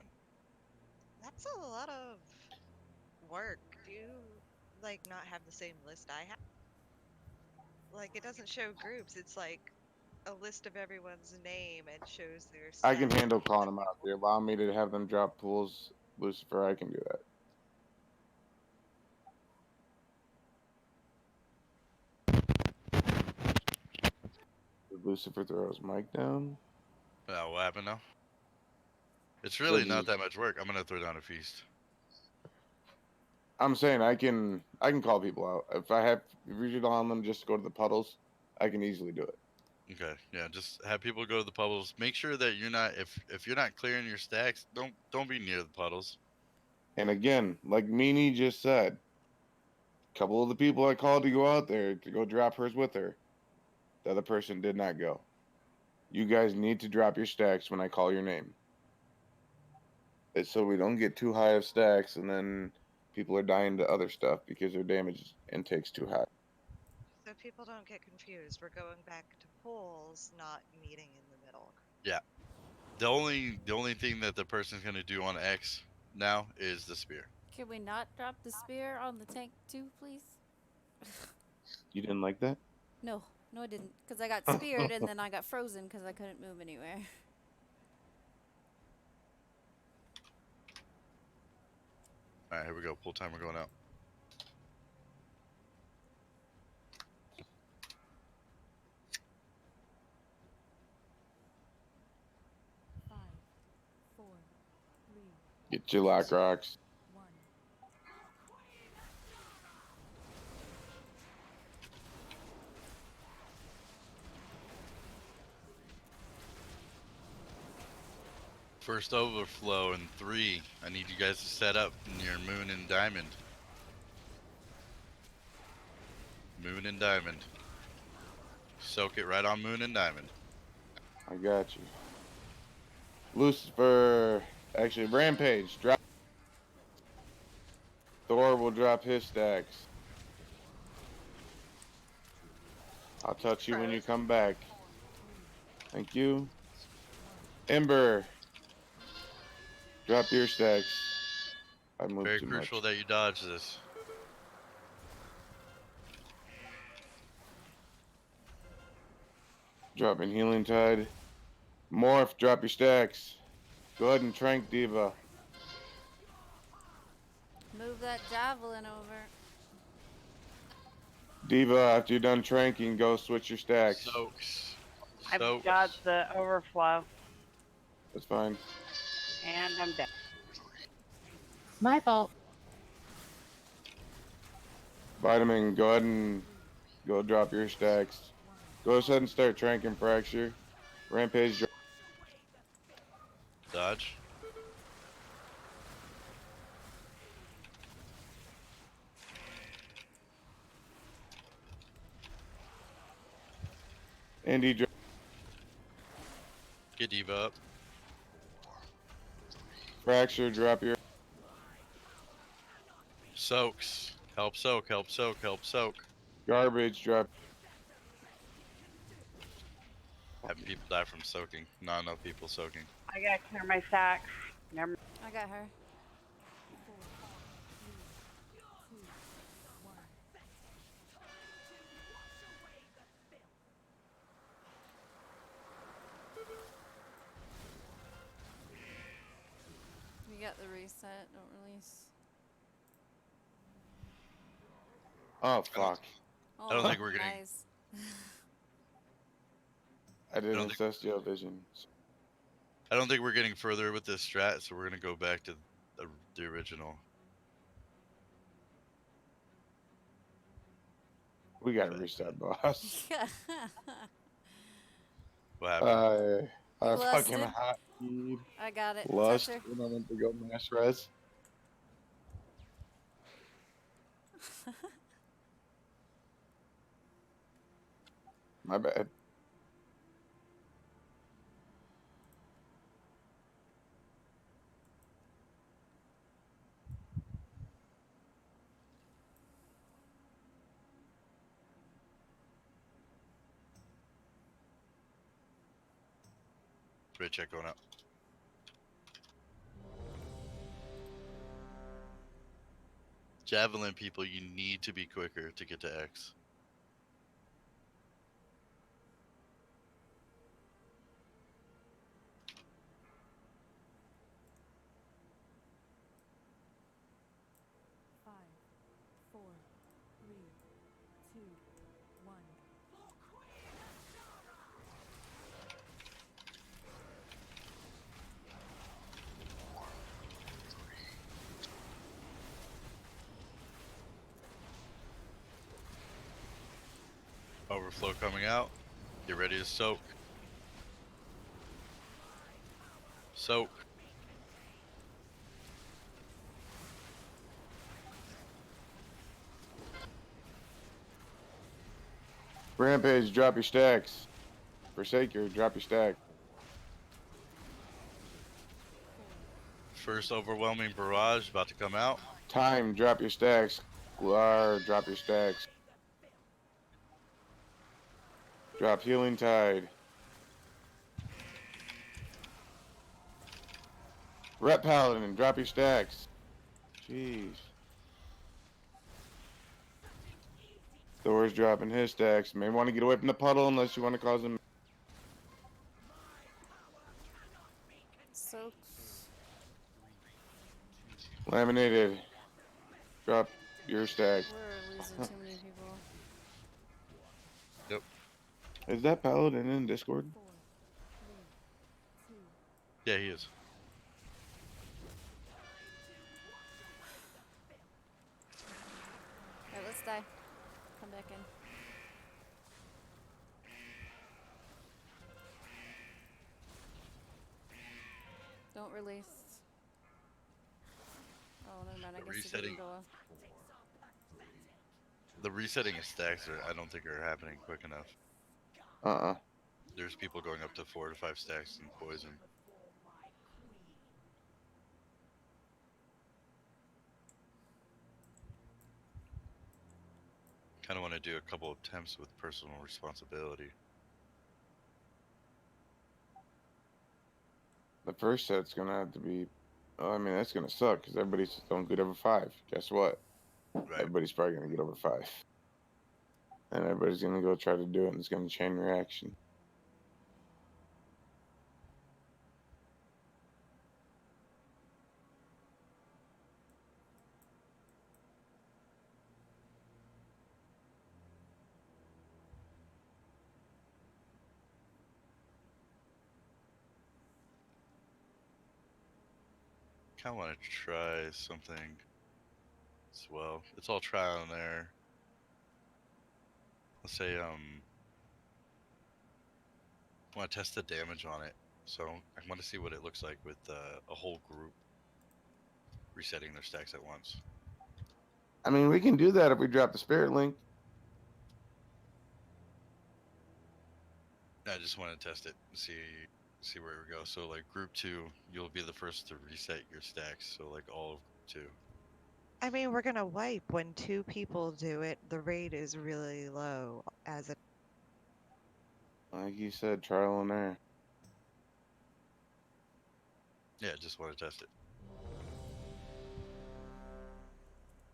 That's a lot of work. Do you, like, not have the same list I have? Like, it doesn't show groups, it's like a list of everyone's name and shows their I can stats. handle calling them out. If you allow me to have them drop pools, Lucifer, I can do that. Did Lucifer throw his mic down? What happened now? It's Said really not he's- that much work. I'm gonna throw down a feast. I'm saying I can call people out. If you're allowing them just to go to the puddles, I can easily do it. Okay, yeah, just have people go to the puddles. Make sure that you're not if you're not clearing your stacks, don't be near the puddles. And again, like Meanie just said, a couple of the people I called to go out there to go drop hers with her, the other person did not go. You guys need to drop your stacks when I call your name. It's so we don't get too high of stacks and then people are dying to other stuff because their damage intake's too high. So people don't get confused. We're going back to pools, not meeting in the middle. Yeah. The only thing that the person's gonna do on X now is the spear. Can we not drop the spear on the tank too, please? You didn't like that? No, no, I didn't. Because I got speared and then I got frozen because I couldn't move anywhere. Alright, here we go. Pool timer going out. Five, four, three, Get your lock rocks. one. First overflow in 3. I need you guys to set up near Moon and Diamond. Moon and Diamond. Soak it right on Moon and Diamond. I got you. Lucifer, actually, Rampage, drop. Thor will drop his stacks. I'll touch you when you come back. Thank you. Ember, drop your stacks. I moved Very too crucial much. that you dodge this. Dropping Healing Tide. Morph, drop your stacks. Go ahead and Trank Diva. Move that javelin over. Diva, after you're done tranking, go switch your stacks. Soaks. I've Soaks. got the overflow, That's fine. and I'm dead. My fault. Vitamin, go ahead and go drop your stacks. Go ahead and start tranking Fracture. Rampage, drop. Dodge. Andy, drop. Get Diva up. Fracture, drop your. Soaks. Help soak, help soak, help soak. Garbage, drop. Having people die from soaking. Not enough people soaking. I gotta clear my stacks. Never. I got her. Four, three, two, one. We got the reset. Don't release. Oh fuck! I don't Oh, think we're getting. nice. I did I don't think. ancestral vision. I don't think we're getting further with this strat, so we're gonna go back to the original. We gotta reset, boss. What happened? You I fucking lusted. hot keyed I got it. lust Toucher. when I went to go mass res. My bad. Red check going up. Javelin people, you need to be quicker to get to X. Five, four, three, two, one. Overflow coming out. Get ready to soak. Soak. Rampage, drop your stacks. Forsaker, drop your stack. First overwhelming barrage about to come out. Time, drop your stacks. Guar, drop your stacks. Drop healing tide. Rep paladin, drop your stacks. Jeez. Thor's dropping his stacks. May want to get away from the puddle unless you want to cause him. So Laminated. Drop your stacks. we're losing too many people. Yep. Is that paladin in Discord? Four, three, two. Yeah, he is. Alright, let's die. Come back in. Don't release. Oh, never mind. I guess it Resetting. didn't go off. The resetting of stacks I don't think are happening quick enough. There's people going up to 4 to 5 stacks in poison. Kind of want to do a couple of attempts with personal responsibility. The first set's gonna have to be. Oh, I mean, that's gonna suck because everybody's don't get over 5. Guess what? Right. Everybody's probably gonna get over 5. And everybody's gonna go try to do it, and it's gonna chain reaction. Kind of want to try something as well. It's all trial and error. Let's say I want to test the damage on it. So I want to see what it looks like with a whole group resetting their stacks at once. I mean, we can do that if we drop the spirit link. I just want to test it and see where we go. So like group 2, you'll be the first to reset your stacks. So like all of group 2. I mean, we're gonna wipe when 2 people do it. The rate is really low as a. Like you said, trial and error. Yeah, just want to test it.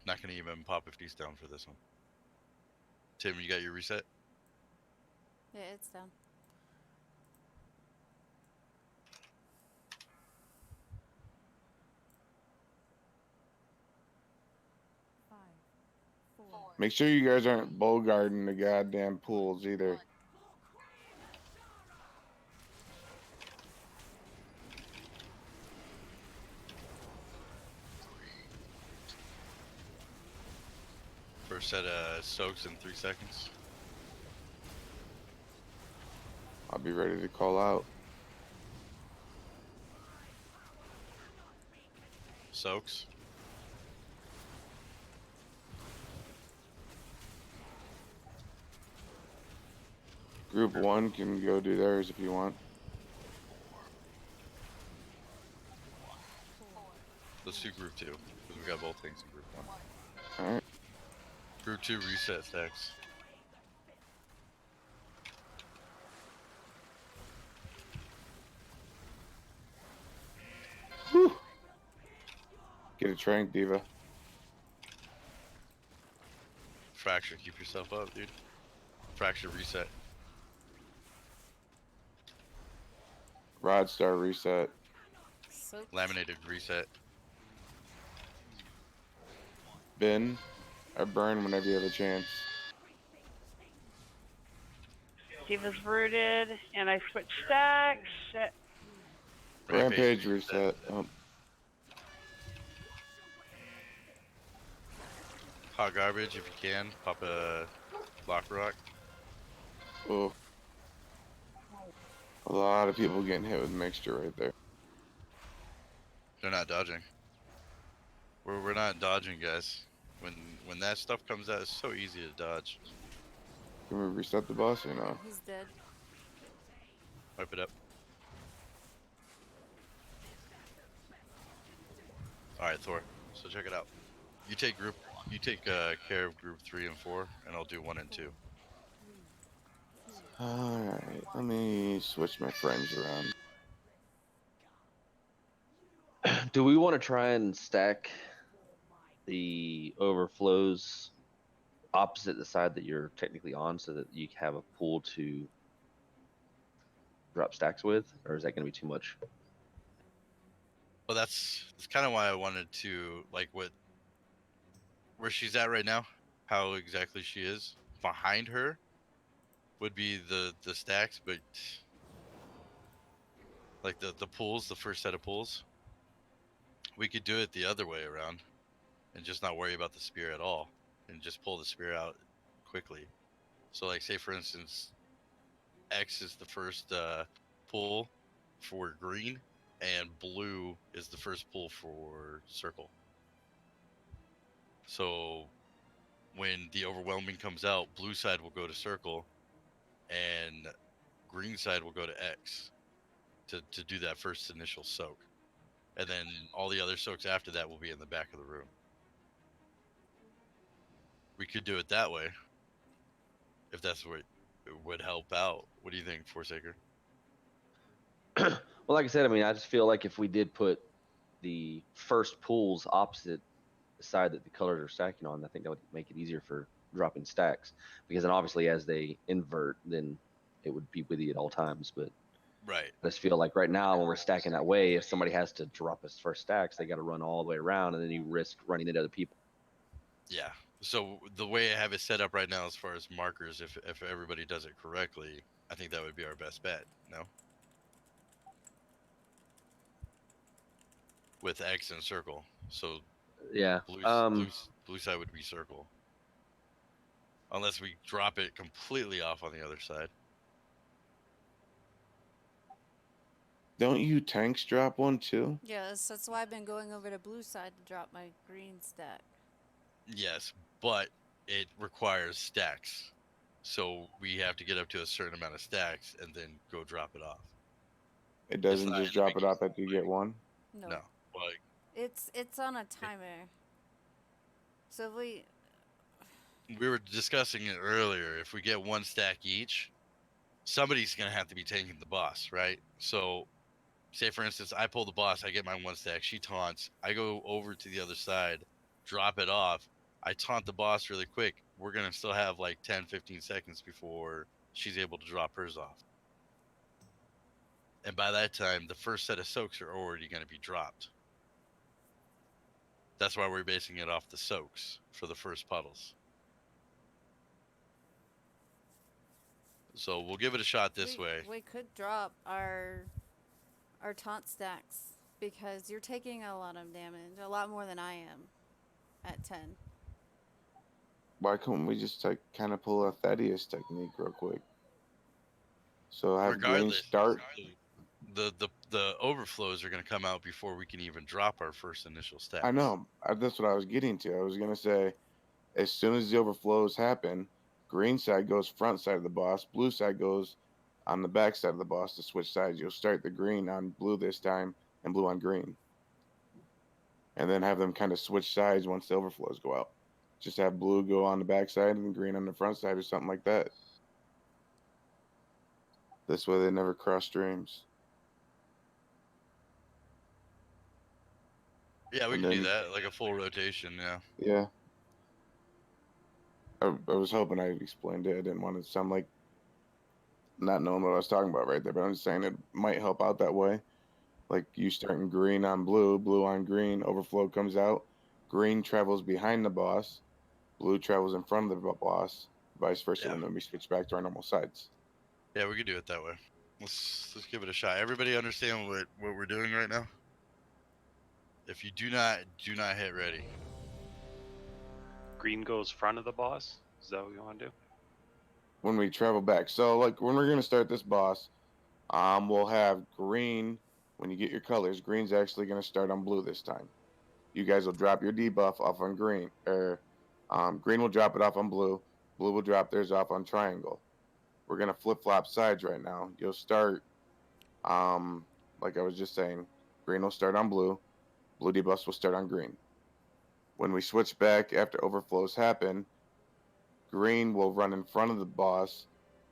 Not gonna even pop if he's down for this one. Tim, you got your reset? Yeah, it's down. Five, four, Make sure you guys aren't bogarting the goddamn pools either. First set of soaks in 3 seconds. I'll be ready to call out. Soaks. Group 1 can go do theirs if you want. Let's do group 2 because we got both things in group 1. All right. Group 2 reset stacks. Whew. Get a trank, Diva. Fracture, keep yourself up, dude. Fracture reset. Rod Star reset. Soaked. Laminated reset. Bin or burn whenever you have a chance. Diva's rooted, and I switched stacks. Shit. Rampage reset. Oh. Hot garbage if you can. Pop a block rock. Oh. A lot of people getting hit with mixture right there. They're not dodging. We're not dodging, guys. When that stuff comes out, it's so easy to dodge. Can we reset the boss or no? He's dead. Wipe it up. All right, Thor. So check it out. You take care of group 3 and 4, and I'll do 1 and 2. Alright, let me switch my frames around. Do we want to try and stack the overflows opposite the side that you're technically on so that you have a pool to drop stacks with, or is that going to be too much? Well, that's kind of why I wanted to, like, where she's at right now, how exactly she is. Behind her would be the stacks, but like the pools, the first set of pools, we could do it the other way around and just not worry about the spear at all and just pull the spear out quickly. So, like, say for instance, X is the first pull for green, and blue is the first pull for circle. So when the overwhelming comes out, blue side will go to circle, and green side will go to X to do that first initial soak. And then all the other soaks after that will be in the back of the room. We could do it that way, if that's what would help out. What do you think, Forsaker? Well, like I said, I mean, I just feel like if we did put the first pools opposite the side that the colors are stacking on, I think that would make it easier for dropping stacks. Because then obviously as they invert, then it would be with you at all times. But Right. I just feel like right now when we're stacking that way, if somebody has to drop us first stacks, they got to run all the way around, and then you risk running into other people. Yeah. So the way I have it set up right now, as far as markers, if everybody does it correctly, I think that would be our best bet. No. With X and circle. So Yeah. blue side would be circle. Unless we drop it completely off on the other side. Don't you tanks drop one too? Yes, that's why I've been going over to blue side to drop my green stack. Yes, but it requires stacks. So we have to get up to a certain amount of stacks and then go drop it off. It doesn't just drop it off after you get one? No. No. Like, It's on a timer. So we were discussing it earlier. If we get 1 stack each, somebody's going to have to be tanking the boss, right? So say for instance, I pull the boss, I get my 1 stack, she taunts, I go over to the other side, drop it off, I taunt the boss really quick. We're going to still have like 10-15 seconds before she's able to drop hers off. And by that time, the first set of soaks are already going to be dropped. That's why we're basing it off the soaks for the first puddles. So we'll give it a shot this way. We could drop our taunt stacks because you're taking a lot of damage, a lot more than I am at 10. Why couldn't we just like kind of pull a Thaddeus technique real quick? So have green Regardless, start. the overflows are going to come out before we can even drop our first initial steps. I know. That's what I was getting to. I was gonna say, as soon as the overflows happen, green side goes front side of the boss, blue side goes on the back side of the boss to switch sides. You'll start the green on blue this time and blue on green, and then have them kind of switch sides once the overflows go out. Just have blue go on the back side and green on the front side or something like that. This way they never cross streams. Yeah, we And can do then, that, like a full rotation. Yeah. yeah. I was hoping I explained it. I didn't want to sound like not knowing what I was talking about right there, but I'm just saying it might help out that way. Like you starting green on blue, blue on green, overflow comes out, green travels behind the boss, blue travels in front of the boss, vice versa, Yeah. and then we switch back to our normal sides. Yeah, we could do it that way. Let's give it a shot. Everybody understand what we're doing right now? If you do not hit ready. Green goes front of the boss. Is that what you want to do? When we travel back. So like when we're gonna start this boss, we'll have green. When you get your colors, green's actually gonna start on blue this time. You guys will drop your debuff off on green, or green will drop it off on blue. Blue will drop theirs off on triangle. We're gonna flip flop sides right now. You'll start, like I was just saying, green will start on blue. Blue debuffs will start on green. When we switch back after overflows happen, green will run in front of the boss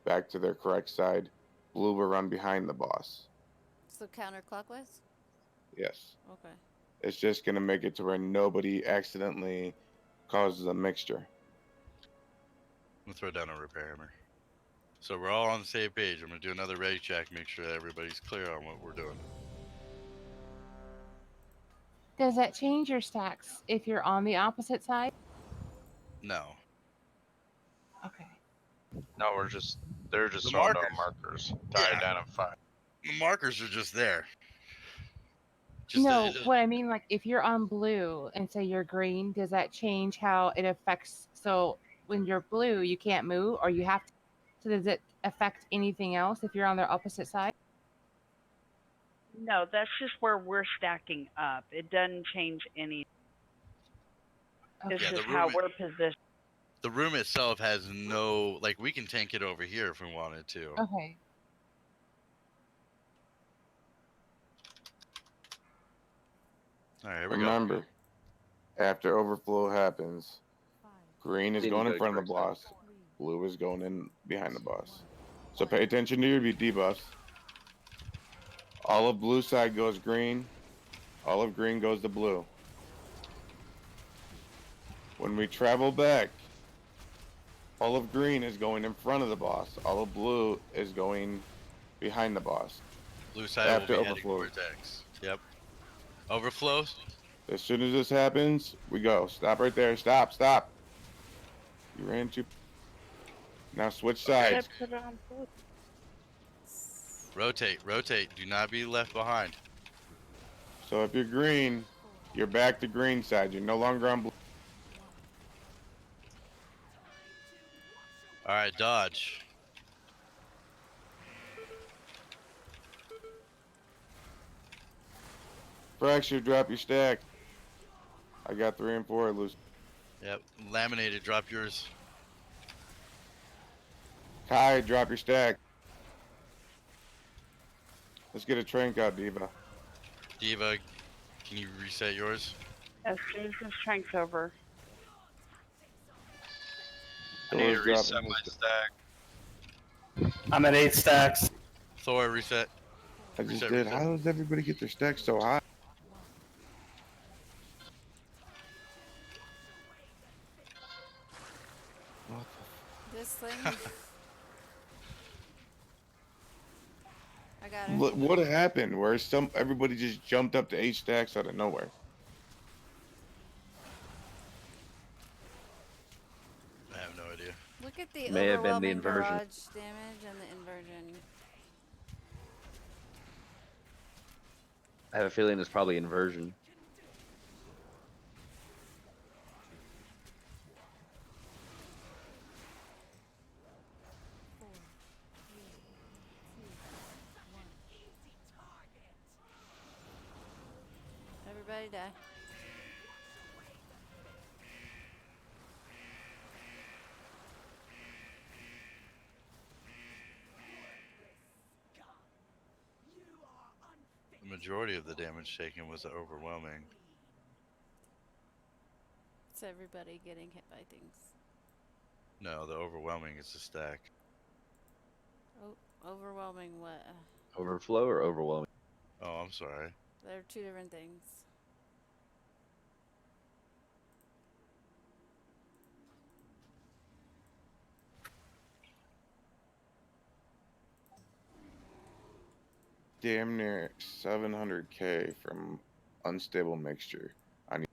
back to their correct side. Blue will run behind the boss. So counterclockwise? Yes. Okay. It's just going to make it to where nobody accidentally causes a mixture. I'm going to throw down a repair hammer. So we're all on the same page. I'm going to do another ready check, make sure that everybody's clear on what we're doing. Does that change your stacks if you're on the opposite side? No. Okay. No, they're just The throwing down markers. markers to identify. The markers are just there. No, what I mean, like if you're on blue and say you're green, does that change how it affects? So when you're blue, you can't move, or you have to. So does it affect anything else if you're on their opposite side? No, that's just where we're stacking up. It doesn't change any. It's Yeah, just how we're positioned. The room itself has no, like, we can tank it over here if we wanted to. Okay. All right, here we Remember, after overflow happens, green is Then you going go in to front of the correct boss, blue is going in behind the boss. So pay attention to your debuffs. All of blue side goes green, all of green goes to blue. When we travel back, all of green is going in front of the boss, all of blue is going behind the boss. Blue side after will be heading overflows. towards X. Yep. Overflows. As soon as this happens, we go. Stop right there. Stop. Stop. You ran too. Now switch sides. Put it on blue. Rotate. Rotate. Do not be left behind. So if you're green, you're back to green side. You're no longer on blue. All right, dodge. Fracture, drop your stack. I got 3 and 4 loose. Yep. Laminated. Drop yours. Kai, drop your stack. Let's get a trank out, Diva. Diva, can you reset yours? As soon as this trank's over. I need to Thor's reset dropping my his- stack. I'm at 8 stacks. Thor, reset. I just Reset, did. reset. How does everybody get their stacks so high? What This thing. I got the it. What happened? Where everybody just jumped up to 8 stacks out of nowhere? I have no idea. Look Look at the May have been the overwhelming inversion. barrage damage and the inversion. I have a feeling it's probably inversion. Four, three, two, one. Everybody die. The majority of the damage taken was overwhelming. It's everybody getting hit by things. No, the overwhelming is the stack. Oh, overwhelming what? Overflow or overwhelming? Oh, I'm sorry. They're two different things. Damn near 700k from unstable mixture. I need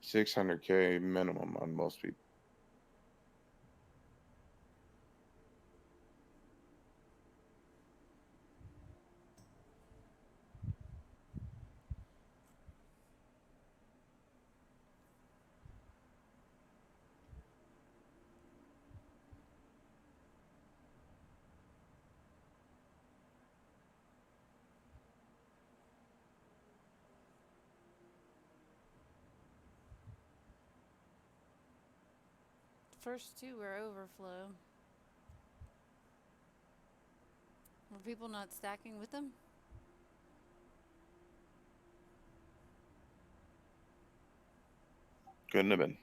600k minimum on most people. First two were overflow. Were people not stacking with them? Couldn't have been.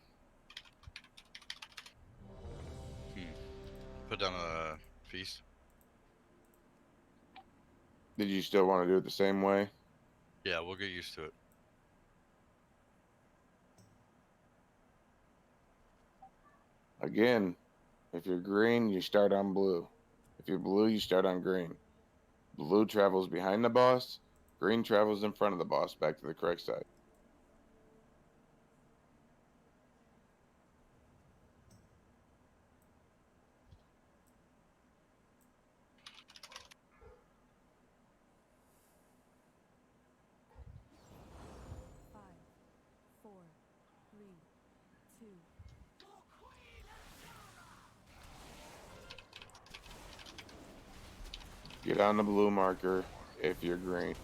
Put down a feast. Did you still want to do it the same way? Yeah, we'll get used to it. Again, if you're green, you start on blue. If you're blue, you start on green. Blue travels behind the boss. Green travels in front of the boss back to the correct side. Five, four, three, two. Get on the blue marker if you're green.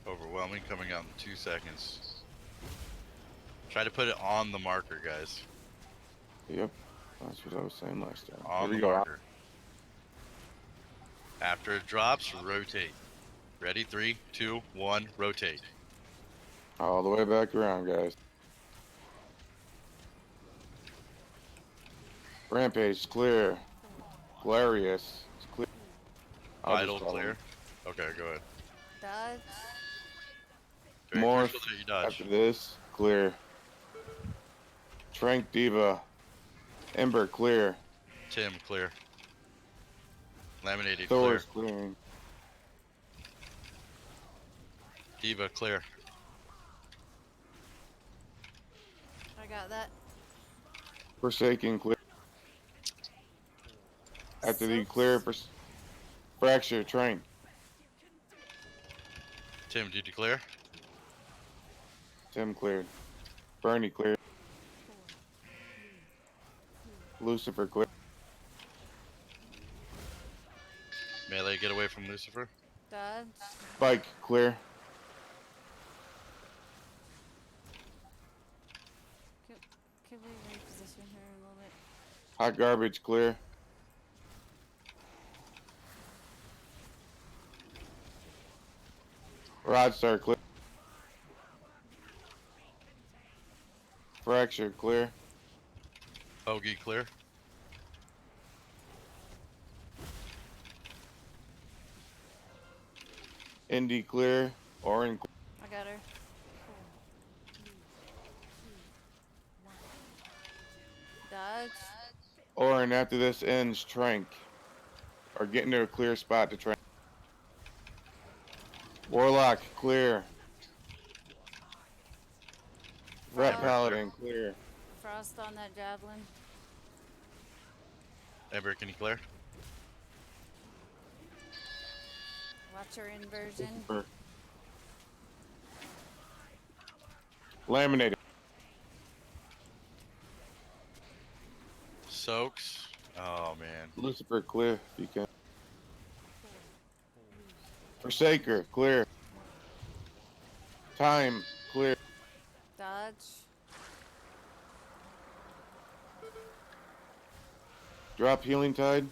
Overwhelming coming out in 2 seconds. Try to put it on the marker, guys. Yep, that's what I was saying last time. On Here the we go. marker. After it drops, rotate. Ready? 3, 2, 1, rotate. All the way back around, guys. Rampage, clear. Glarious, it's clear. I'll Vital just call clear. him. Okay, go ahead. Dodge. Very Morph, crucial that you dodge. after this, clear. Trank Diva. Ember, clear. Tim, clear. Laminated, Thor's clear. clearing. Diva, clear. I got that. Forsaken, clear. After the Silks. clear, Fracture, Trank. Tim, did you clear? Tim cleared. Bernie cleared. Four, three, two. Lucifer cleared. Melee, get away from Lucifer. Dodge. Spike, clear. Can we reposition here a little bit? Hot garbage, clear. Rodstar, clear. Fracture, clear. Bogey, clear. Indy, clear. Orin, clear. I got her. Dodge. Orin, after this ends, Trank. Or get into a clear spot to Trank. Warlock, clear. Rat Frost, Paladin, clear. Frost on that javelin. Amber, can you clear? Watch your inversion. Lucifer. Laminated. Soaks. Oh man. Lucifer, clear if you can. Forsaker, clear. Time, clear. Dodge. Drop Healing Tide.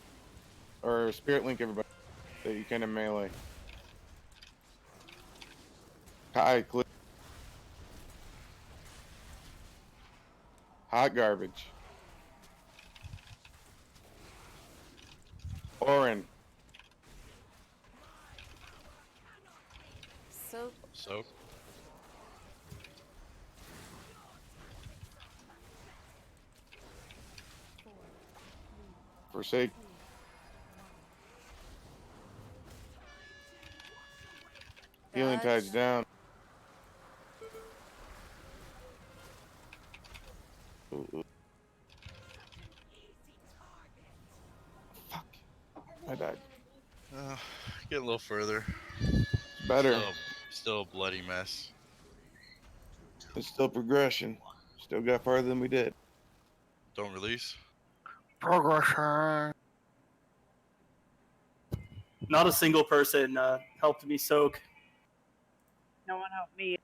Or Spirit Link, everybody. That you can in melee. Kai, clear. Hot garbage. Orin. Soap. Soak. Forsake. Healing Dodge. Tide's down. Ooh, ooh. Fuck. I died. Get a little further. Better. Still a bloody mess. It's still progression. Still got farther than we did. Don't release. Progression. Not a single person helped me soak. No one helped me.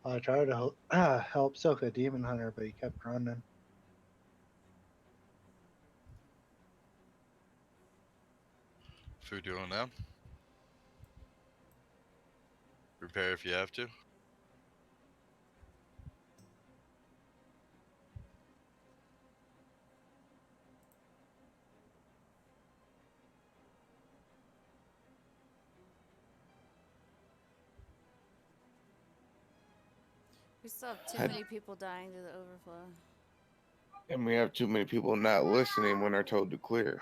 I tried to help soak a demon hunter, but he kept running. Food doing now. Repair if you have to. We still have too Had- many people dying to the overflow. And we have too many people not listening when they're told to clear.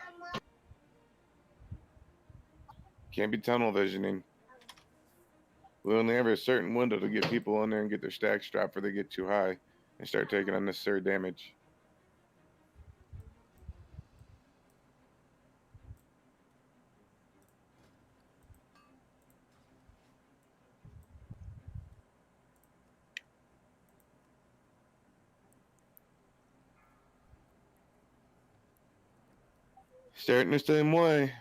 Can't be tunnel visioning. We only have a certain window to get people in there and get their stacks dropped before they get too high and start taking unnecessary damage. Starting the same way.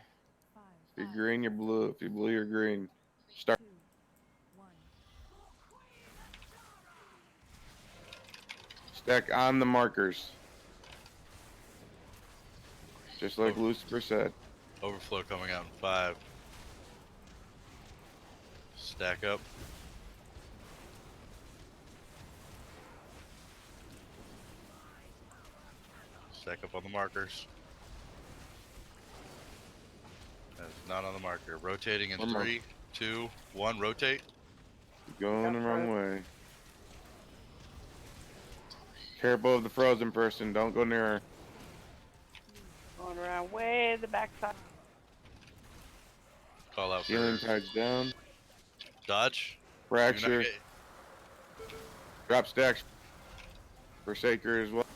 If you're green, you're blue. If you're blue, you're green. Start. Stack on the markers. Just like Lucifer said. Overflow coming out in 5. Stack up. Stack up on the markers. That's not on the marker. Rotating in One more. 3, 2, 1. Rotate. You're going the wrong way. Careful of the frozen person. Don't go near her. Going around way the backside. Call out Healing for Tide's down. dodge. Fracture. Drop stacks. Forsaker as well.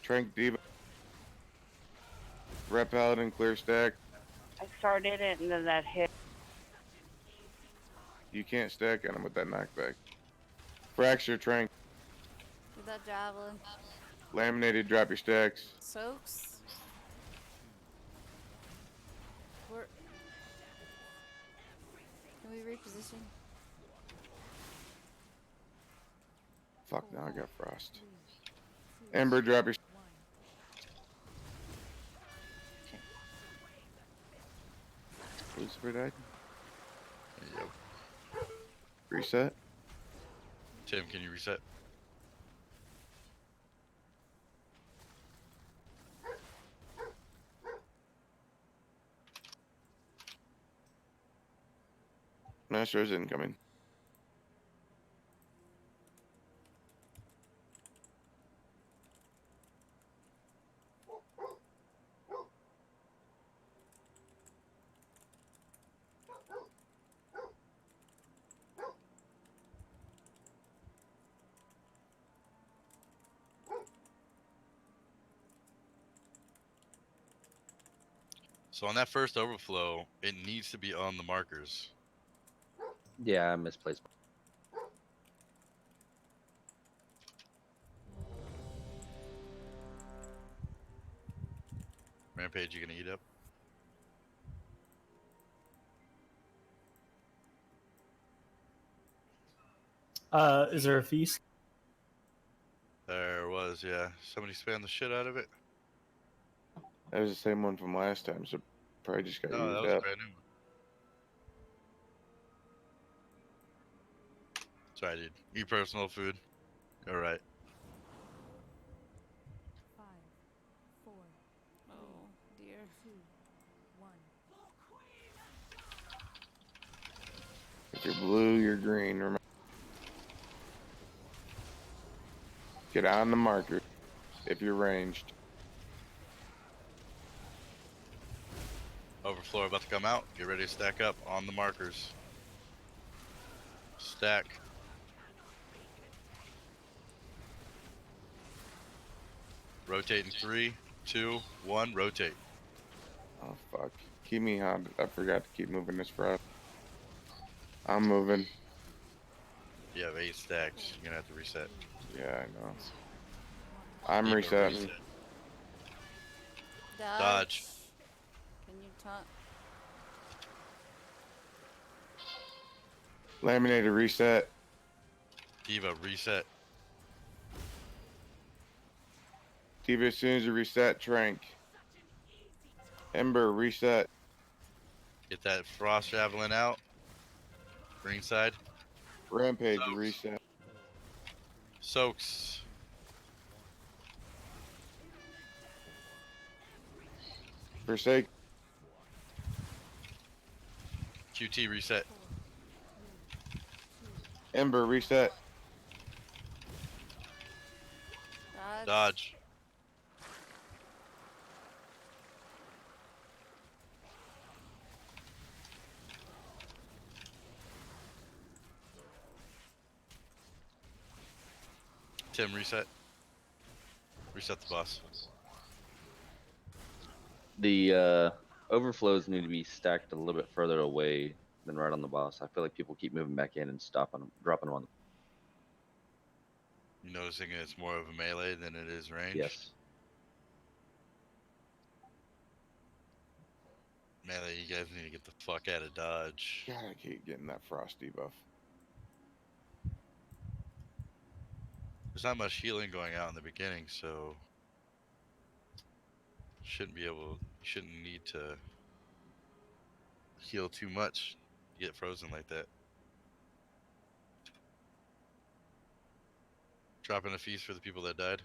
Trank Diva. Rat Paladin, clear stack. I started it and then that hit. You can't stack on him with that knockback. Fracture, Trank. With that javelin. Laminated, drop your stacks. Soaks. We're... Can we reposition? Fuck, now I got frost. Ember, drop your... Lucifer died. Yep. Reset. Tim, can you reset? Master is incoming. So on that first overflow, it needs to be on the markers. Yeah, I misplaced. Rampage, you gonna eat up? Is there a feast? There was, yeah. Somebody spammed the shit out of it. That was the same one from last time, so probably just got No, that used was a up. brand new one. Sorry, dude. Eat personal food. All right. 5, 4, Oh dear. 2, 1. If you're blue, you're green. Remember, get on the marker if you're ranged. Overflow about to come out. Get ready to stack up on the markers. Stack. Rotate in 3, 2, 1. Rotate. Oh fuck! Keep me on. I forgot to keep moving this frost. I'm moving. You have 8 stacks. You're gonna have to reset. Yeah, I know. I'm Diva, resetting. reset. Dodge. Can you taunt? Laminator reset. Diva, reset. TV as soon as you reset. Trank. Ember reset. Get that frost javelin out. Green side. Rampage Soaks. reset. Soaks. Forsake. QT reset. Ember reset. Dodge. Dodge. Tim, reset. Reset the boss. The overflows need to be stacked a little bit further away than right on the boss. I feel like people keep moving back in and dropping them on. You noticing it's more of a melee than it is range? Yes. Melee, you guys need to get the fuck out of dodge. God, I keep getting that frost debuff. There's not much healing going out in the beginning, so you shouldn't need to heal too much to get frozen like that. Dropping a feast for the people that died.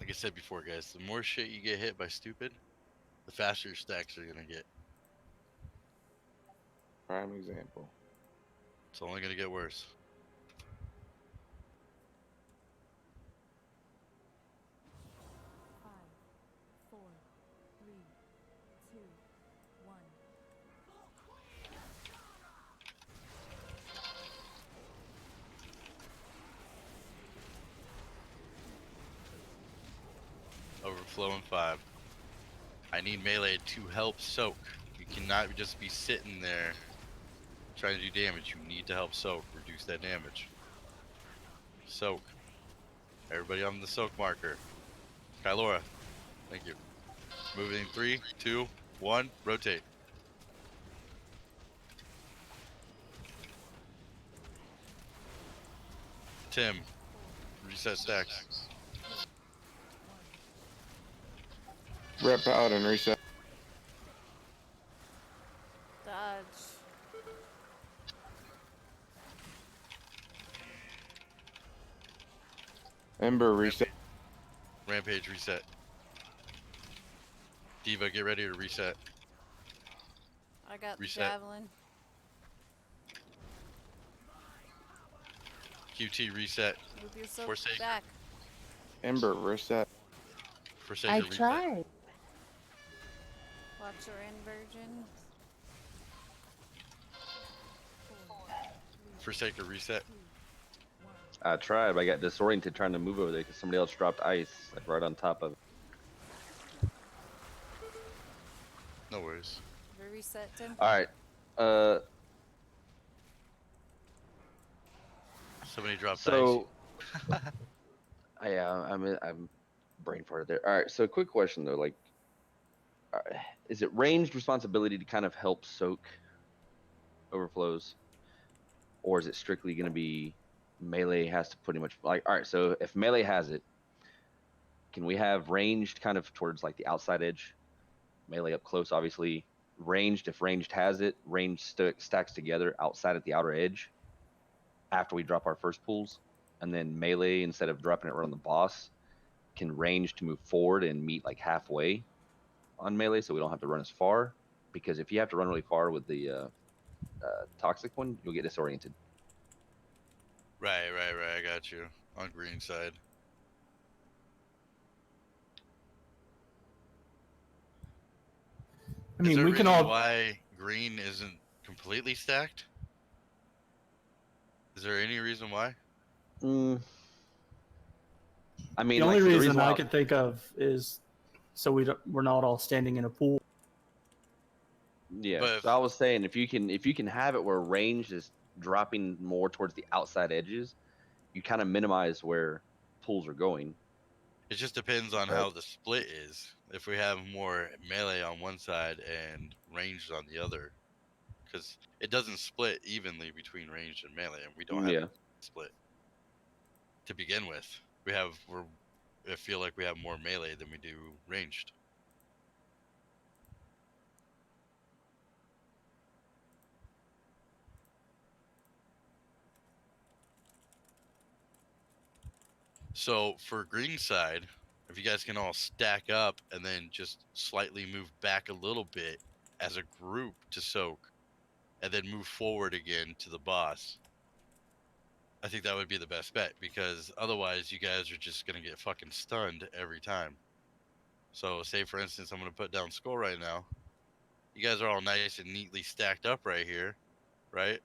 Like I said before, guys, the more shit you get hit by stupid, the faster your stacks are gonna get. Prime example. It's only gonna get worse. 5, 4, 3, 2, 1. Overflow in 5. I need melee to help soak. You cannot just be sitting there trying to do damage. You need to help soak, reduce that damage. Soak. Everybody on the soak marker. Kylora, thank you. Moving in 3, 2, 1, rotate. Tim, reset stacks. Rep Paladin reset. Dodge. Ember reset. Rampage reset. Diva, get ready to reset. I got Reset. the javelin. QT reset. Move your soap Forsaker. back. Ember, reset. Forsaker I reset. tried. Watch your inversion. Forsaker reset. I tried, but I got disoriented trying to move over there because somebody else dropped ice like right on top of it. No worries. Reset, Tim. All right. Somebody dropped So, ice. I'm brain farted there. All right. So, quick question though, like, is it ranged responsibility to kind of help soak overflows, or is it strictly going to be melee has to pretty much like? All right. So, if melee has it, can we have ranged kind of towards like the outside edge? Melee up close, obviously. Ranged, if ranged has it, ranged stacks together outside at the outer edge after we drop our first pools. And then melee, instead of dropping it right on the boss, can range to move forward and meet like halfway on melee so we don't have to run as far. Because if you have to run really far with the toxic one, you'll get disoriented. Right. I got you. On green side. I Is mean, there a we can reason all. why green isn't completely stacked? Is there any reason why? I mean, The like only the reason I why could think of is so we're not all standing in a pool. yeah. But So I was saying if you can have it where range is dropping more towards the outside edges, you kind of minimize where pools are going. it just depends on But how the split is. If we have more melee on one side and ranged on the other, because it doesn't split evenly between ranged and melee, and we don't have yeah, a split to begin with. I feel like we have more melee than we do ranged. So for green side, if you guys can all stack up and then just slightly move back a little bit as a group to soak, and then move forward again to the boss, I think that would be the best bet, because otherwise you guys are just gonna get fucking stunned every time. So say for instance, I'm gonna put down skull right now. You guys are all nice and neatly stacked up right here, right?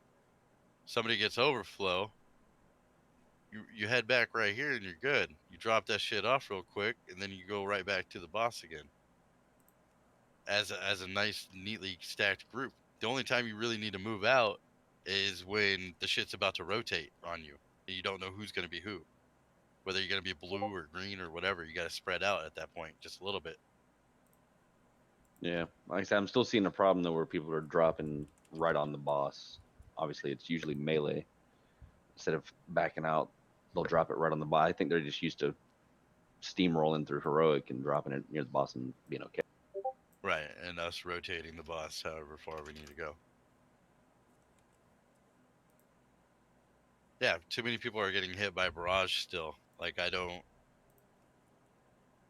Somebody gets overflow. You head back right here and you're good. You drop that shit off real quick, and then you go right back to the boss again. As a nice, neatly stacked group. The only time you really need to move out is when the shit's about to rotate on you, and you don't know who's gonna be who. Whether you're gonna be blue or green or whatever, you gotta spread out at that point just a little bit. yeah. Like I said, I'm still seeing a problem though where people are dropping right on the boss. Obviously, it's usually melee. Instead of backing out, they'll drop it right on the boss. I think they're just used to steamrolling through heroic and dropping it near the boss and being okay. Right, and us rotating the boss however far we need to go. Yeah, too many people are getting hit by barrage still. Like I don't.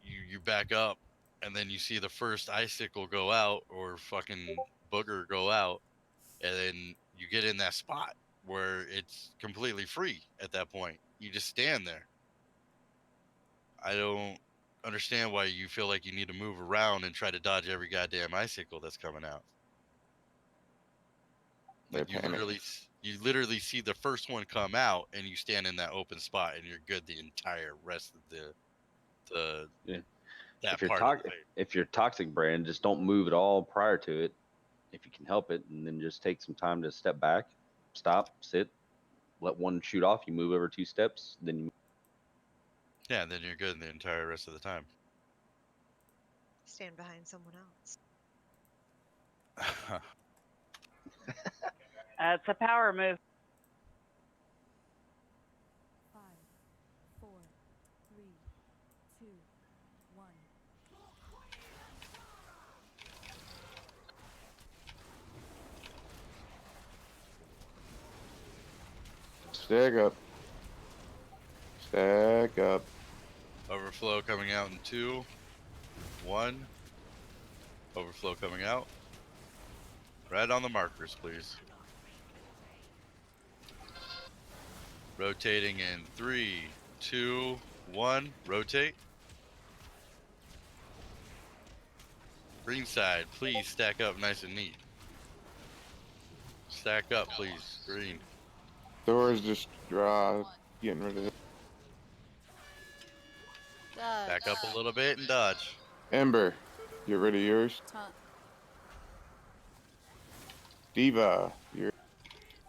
You back up, and then you see the first icicle go out or fucking booger go out, and then you get in that spot where it's completely free at that point. You just stand there. I don't understand why you feel like you need to move around and try to dodge every goddamn icicle that's coming out. They're Like panicking. you literally see the first one come out and you stand in that open spot and you're good the entire rest of the Yeah. that part of the phase. If you're toxic brand, just don't move at all prior to it, if you can help it, and then just take some time to step back, stop, sit, let one shoot off. You move over 2 steps, then you. Yeah, then you're good the entire rest of the time. Stand behind someone else. It's a power move. 5, 4, 3, 2, 1. Stack up. Stack up. Overflow coming out in 2, 1. Overflow coming out. Right on the markers, please. Rotating in 3, 2, 1. Rotate. Green side, please stack up nice and neat. Stack up, please. Green. Thor's just getting rid of it. Dodge. Back up a little bit and dodge. Ember, get rid of yours. Taunt. Diva, you're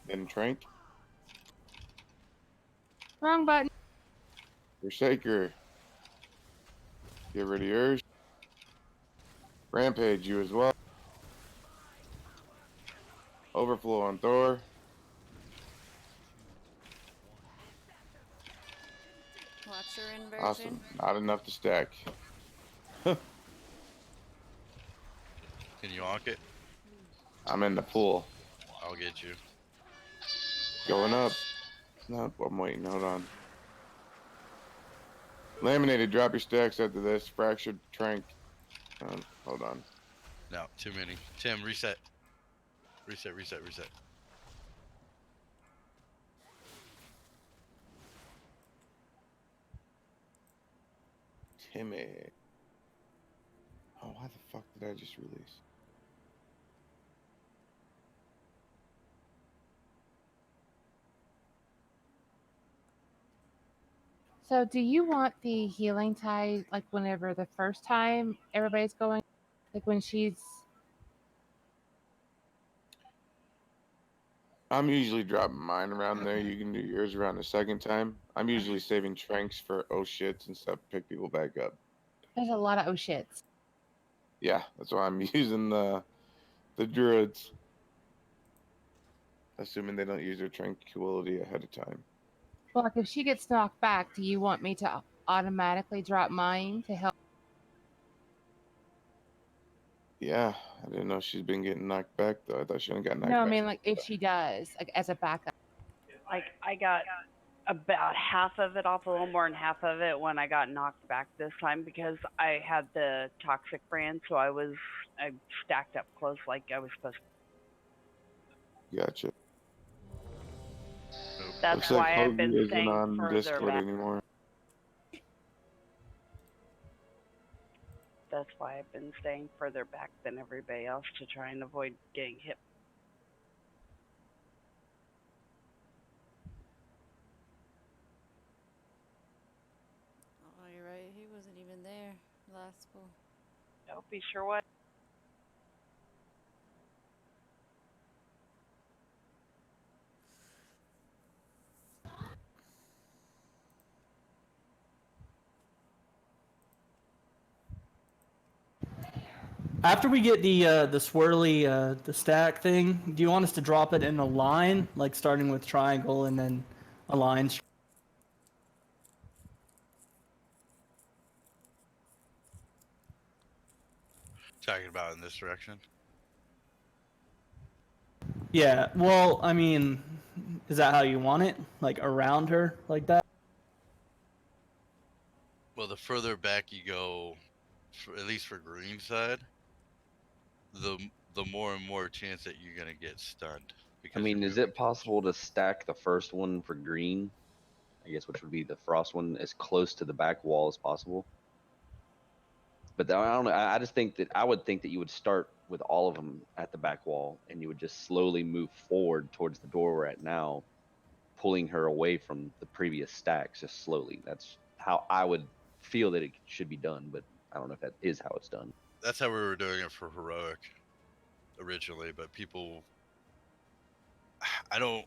then Trank. Wrong button. Forsaker, get rid of yours. Rampage, you as well. Overflow on Thor. Watch your inversion. Awesome. Not enough to stack. Can you onk it? I'm in the pool. I'll get you. Going up. Nope, I'm waiting. Hold on. Laminated, drop your stacks after this. Fractured, Trank. Hold on. No, too many. Tim, reset. Reset, reset, reset. Timmy. Oh, why the fuck did I just release? So, do you want the healing tide like whenever the first time everybody's going, like when she's? I'm usually dropping mine around there. You can do yours around the second time. I'm usually saving Tranks for oh shits and stuff to pick people back up. There's a lot of oh shits. Yeah, that's why I'm using the druids. Assuming they don't use their tranquility ahead of time. Well, like if she gets knocked back, do you want me to automatically drop mine to help? Yeah, I didn't know she's been getting knocked back though. I thought she only got knocked No, I back. mean like if she does, like as a backup. Like I got about half of it off, a little more than half of it when I got knocked back this time because I had the toxic brand, so I stacked up close like I was supposed to. Gotcha. That's Looks like why I've been Hoagie isn't staying on further Discord back. anymore. That's why I've been staying further back than everybody else to try and avoid getting hit. Oh, you're right. He wasn't even there last pool. Nope, he sure was. After we get the swirly the stack thing, do you want us to drop it in a line, like starting with triangle and then a line? Talking about in this direction. Yeah. Well, I mean, is that how you want it? Like around her, like that? Well, the further back you go, at least for green side, the more and more chance that you're gonna get stunned. I mean, is it possible to stack the first one for green, I guess, which would be the frost one, as close to the back wall as possible? But I don't know. I just think that I would think that you would start with all of them at the back wall, and you would just slowly move forward towards the door we're at now, pulling her away from the previous stacks, just slowly. That's how I would feel that it should be done, but I don't know if that is how it's done. That's how we were doing it for heroic originally, but people, I don't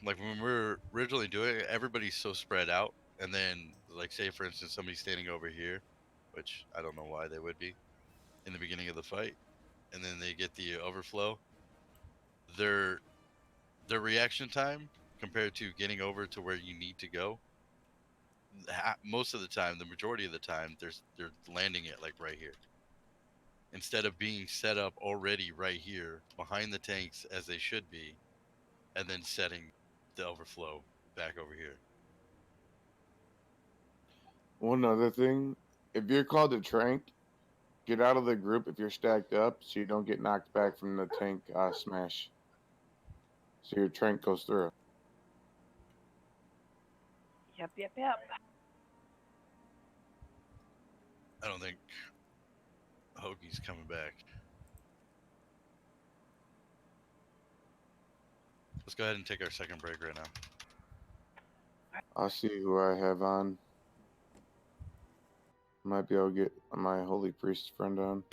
like when we were originally doing it. Everybody's so spread out, and then like say for instance somebody's standing over here, which I don't know why they would be in the beginning of the fight, and then they get the overflow. Their reaction time compared to getting over to where you need to go, most of the time, the majority of the time, they're landing it like right here instead of being set up already right here behind the tanks as they should be, and then setting the overflow back over here. One other thing, if you're called a Trank, get out of the group if you're stacked up so you don't get knocked back from the tank smash. So your Trank goes through. Yep, yep, yep. I don't think Hoagie's coming back. Let's go ahead and take our second break right now. I'll see who I have on. Might be able to get my holy priest friend on.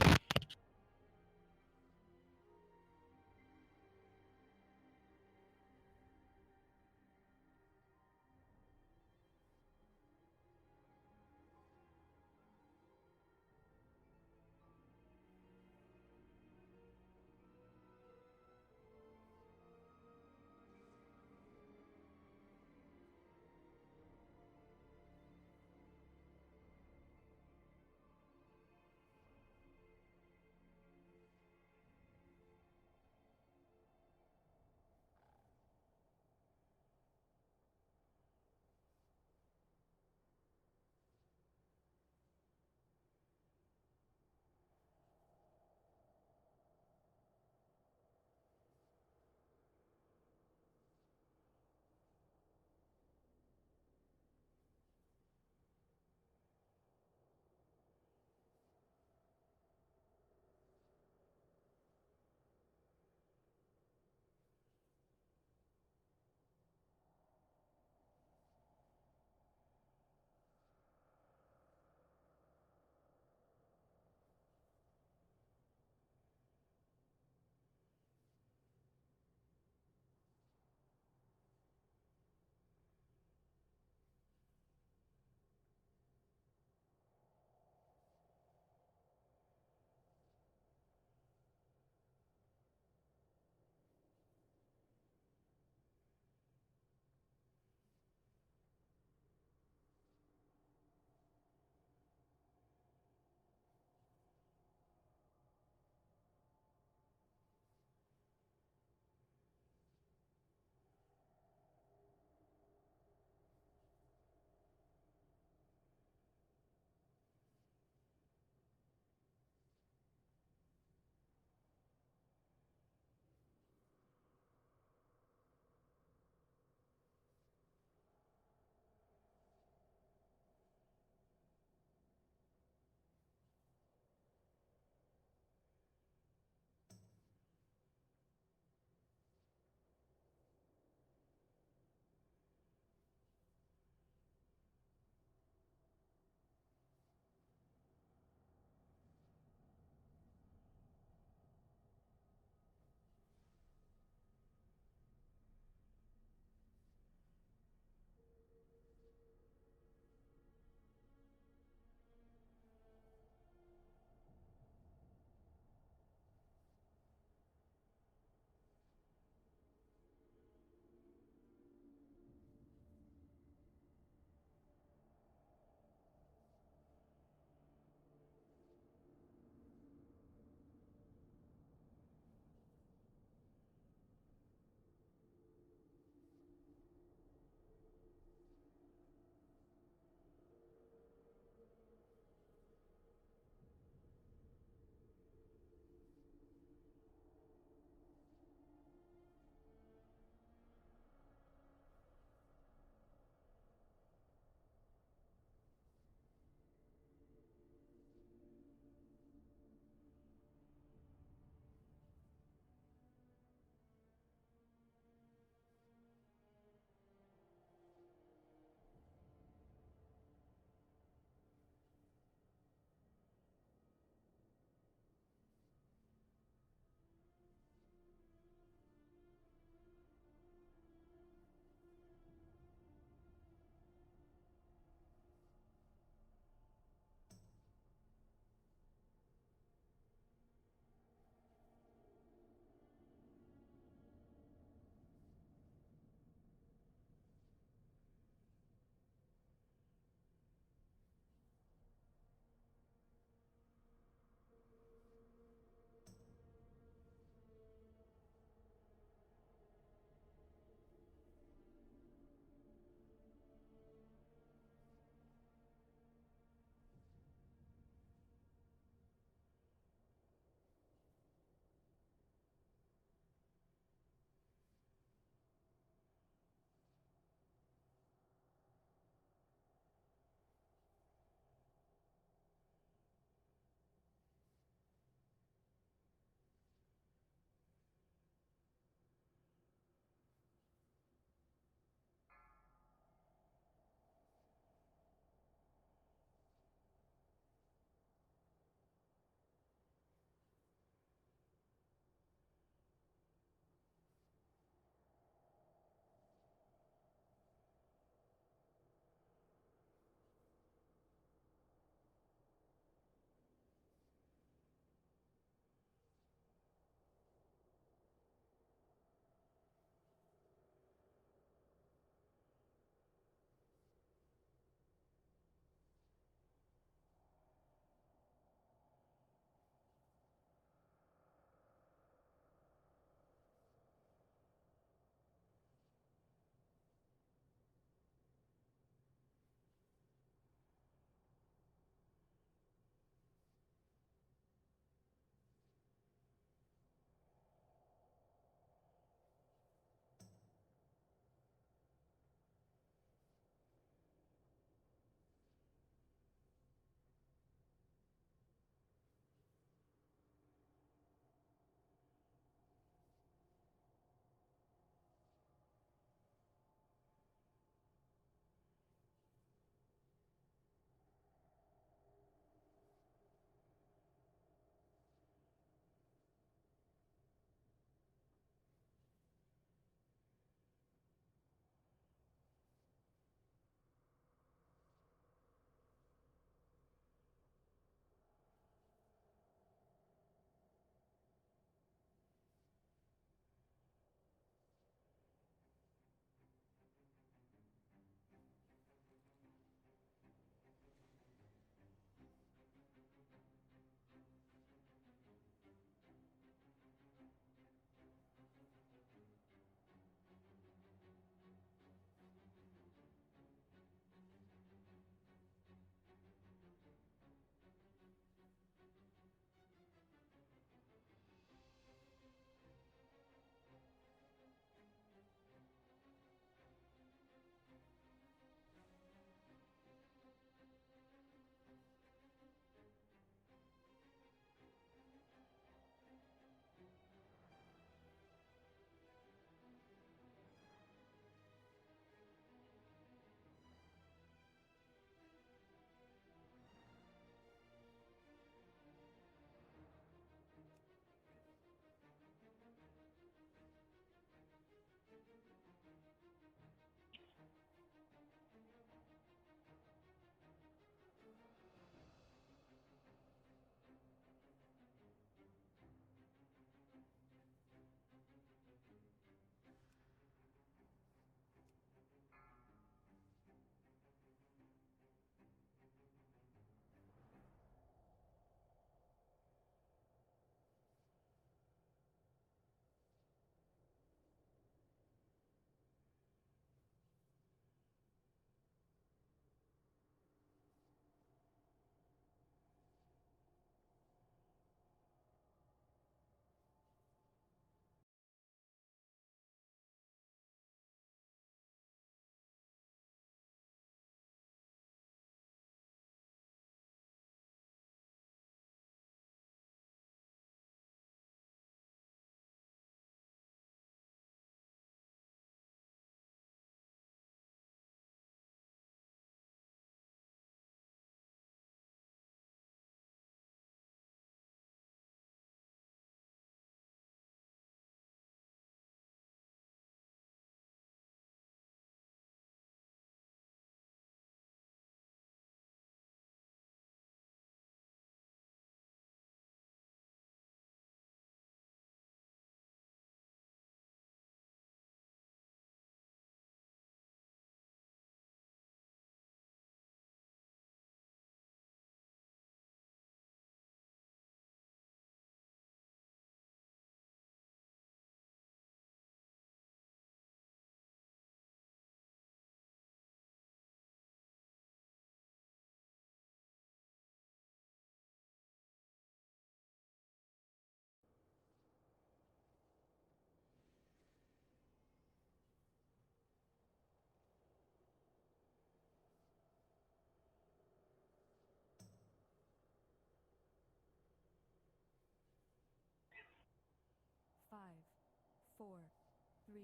3,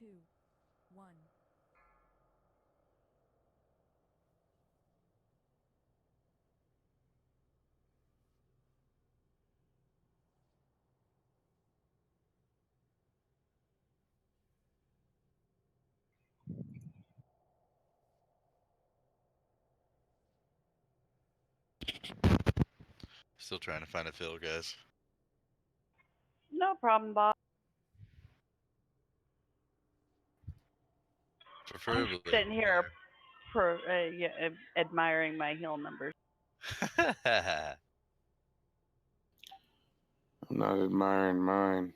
2, 1. Still trying to find a fill, guys. No problem, Bob. Preferably. I'm sitting here admiring my heel numbers. I'm not admiring mine.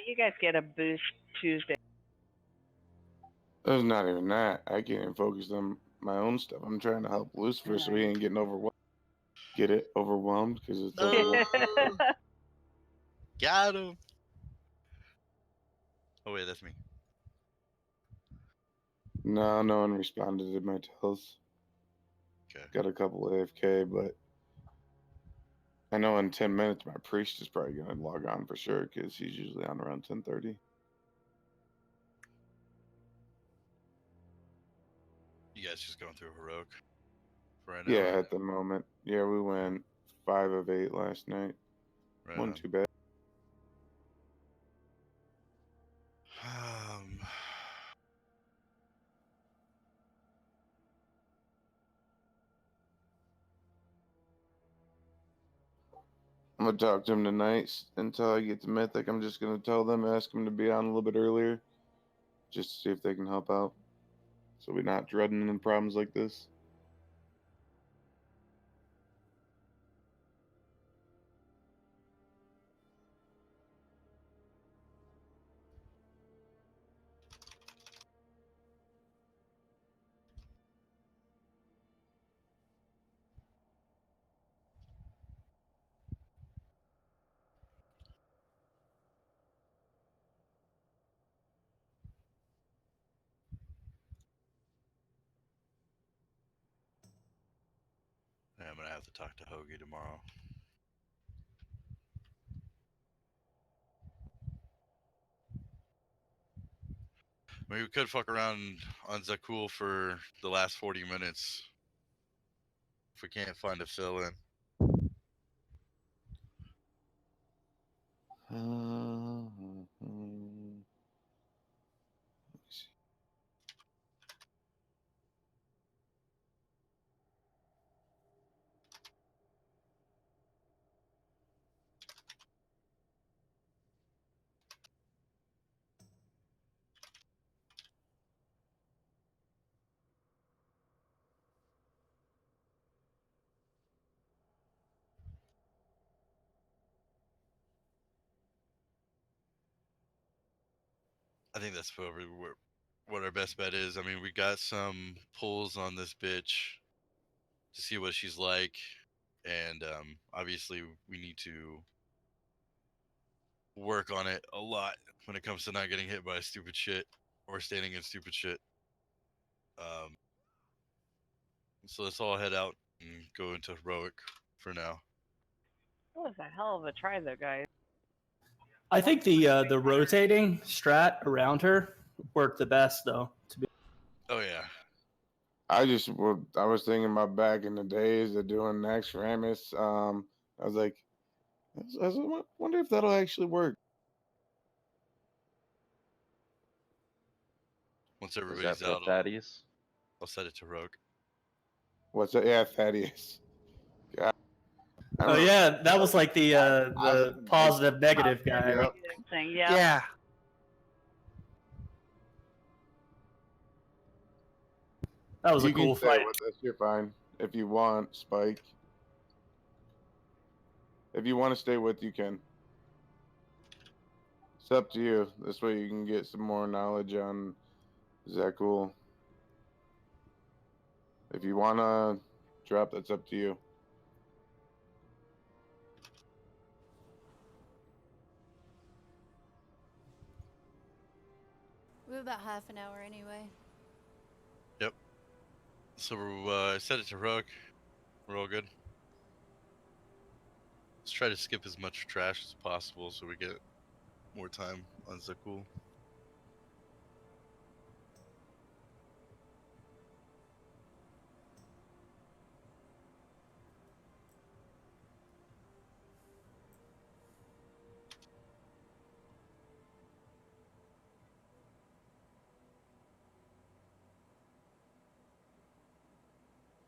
You guys get a boost Tuesday. It's not even that. I can't even focus on my own stuff. I'm trying to help Lucifer so he ain't getting overwhelmed. Get it? Overwhelmed because it's overwhelmed. Got him. Oh wait, that's me. No, no one responded to my tells. Okay. Got a couple AFK, but I know in 10 minutes my priest is probably going to log on for sure because he's usually on around 10:30. You guys just going through heroic for right now? Yeah, at the moment. Yeah, we went 5 of 8 last night. Right Wasn't on. too bad. I'm gonna talk to him tonight until I get to Mythic. I'm just gonna tell them, ask them to be on a little bit earlier, just to see if they can help out, so we're not dreading into problems like this. Yeah, I'm gonna have to talk to Hoagie tomorrow. Maybe we could fuck around on Zakul for the last 40 minutes if we can't find a fill in. I think that's probably what our best bet is. I mean, we got some pulls on this bitch to see what she's like, and obviously we need to work on it a lot when it comes to not getting hit by stupid shit or standing in stupid shit. So let's all head out and go into heroic for now. That was a hell of a try, though, guys. I think the rotating strat around her worked the best, though. To be. Oh yeah. I was thinking about back in the days of doing Nax Ramus. I was like, I wonder if that'll actually work. Once Is everybody's that for out, Thaddeus? I'll set it to rogue. What's that? Yeah, Thaddeus. God. I Oh remember. yeah, that was like the positive negative guy. Yep. Thing, yeah. Yeah. That was a You can cool stay fight. with us. You're fine. If you want, Spike. If you want to stay with, you can. It's up to you. This way you can get some more knowledge on Zakul. If you want to drop, that's up to you. We have about half an hour anyway. Yep. So I set it to rogue. We're all good. Let's try to skip as much trash as possible so we get more time on Zakul.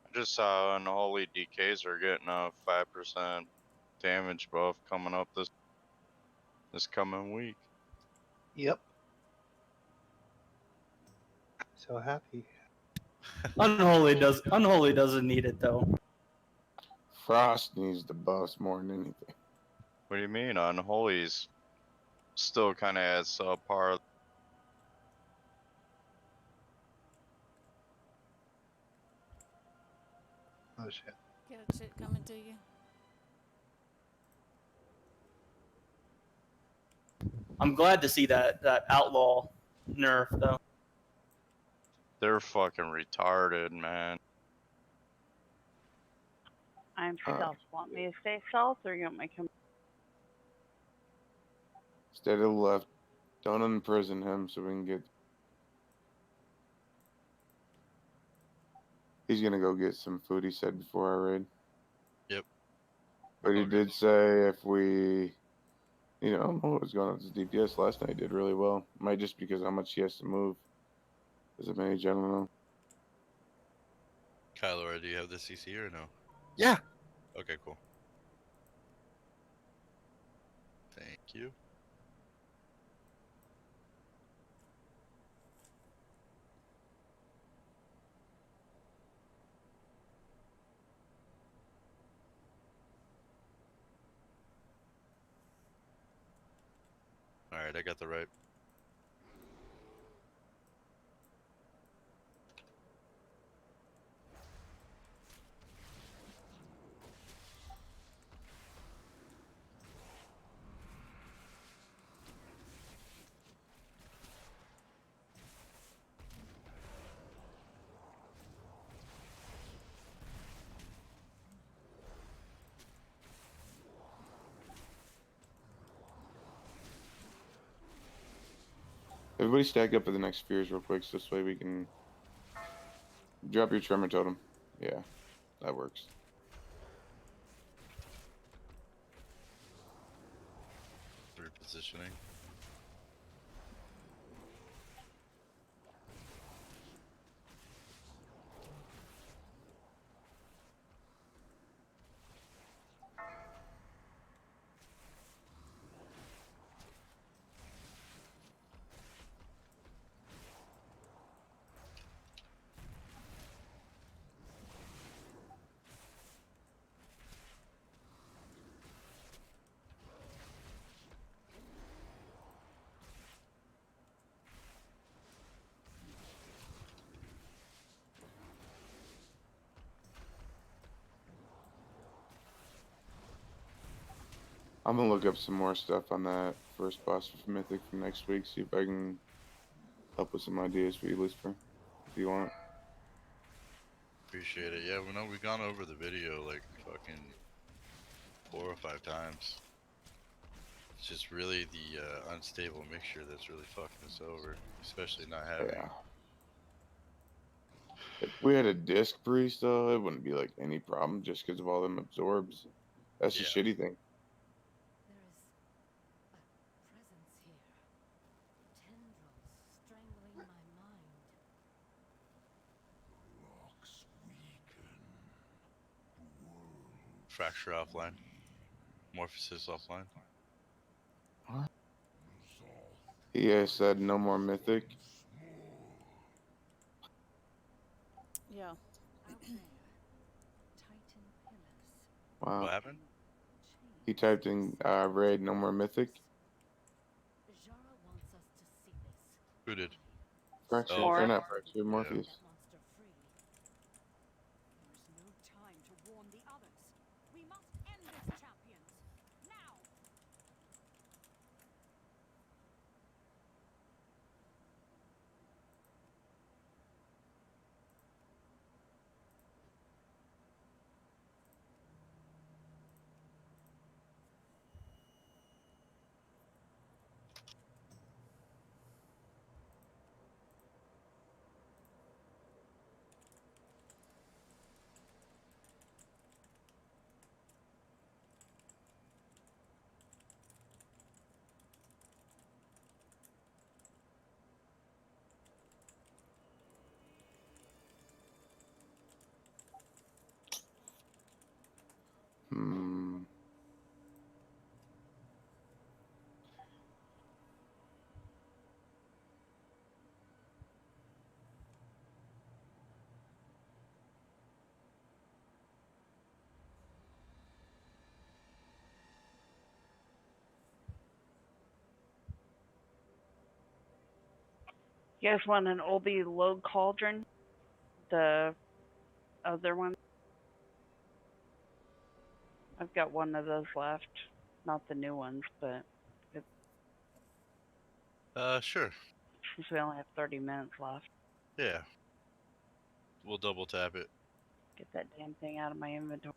I just saw unholy DKs are getting a 5% damage buff coming up this coming week. Yep. So happy. Unholy doesn't need it though. Frost needs the buffs more than anything. What do you mean? Unholy's still kind of at subpar. Oh shit. Get a shit coming to you. I'm glad to see that outlaw nerf though. They're fucking retarded, man. I'm stealth. Want me to stay stealth, or you want me to come? Stay to the left. Don't imprison him so we can get. He's gonna go get some food, he said before I raid. Yep. But he did say if we. I don't know what was going on with his DPS last night. He did really well. Might just because how much he has to move. As a mage, I don't know. Kylo, do you have the CC or no? Yeah. Okay, cool. Thank you. All right, I got the right. Everybody stack up for the next spheres real quick so this way we can. Drop your tremor totem. Yeah, that works. Repositioning. I'm gonna look up some more stuff on that first boss for Mythic for next week. See if I can help with some ideas for you, Lisper, if you want. Appreciate it. Yeah, we know we've gone over the video like fucking 4 or 5 times. It's just really the unstable mixture that's really fucking us over, especially not having. Yeah. If we had a disc priest though, it wouldn't be like any problem just because of all them absorbs. That's the Yeah. shitty thing. There is a presence here. Tendrils strangling my mind. Fracture offline. Morphosis offline. What? He said no more Mythic. Yeah. Out there, Titan pillars. Wow. What happened? He typed in raid no more Mythic. Jara wants us to see this. Who did? Fracture, Oh, or not Fracture, Morpheus. That monster free. There is no time to warn the others. We must end this, champions. Now! You guys want an Obi load cauldron? The other one? I've got one of those left. Not the new ones, but Sure. since we only have 30 minutes left, Yeah. We'll double tap it. get that damn thing out of my inventory.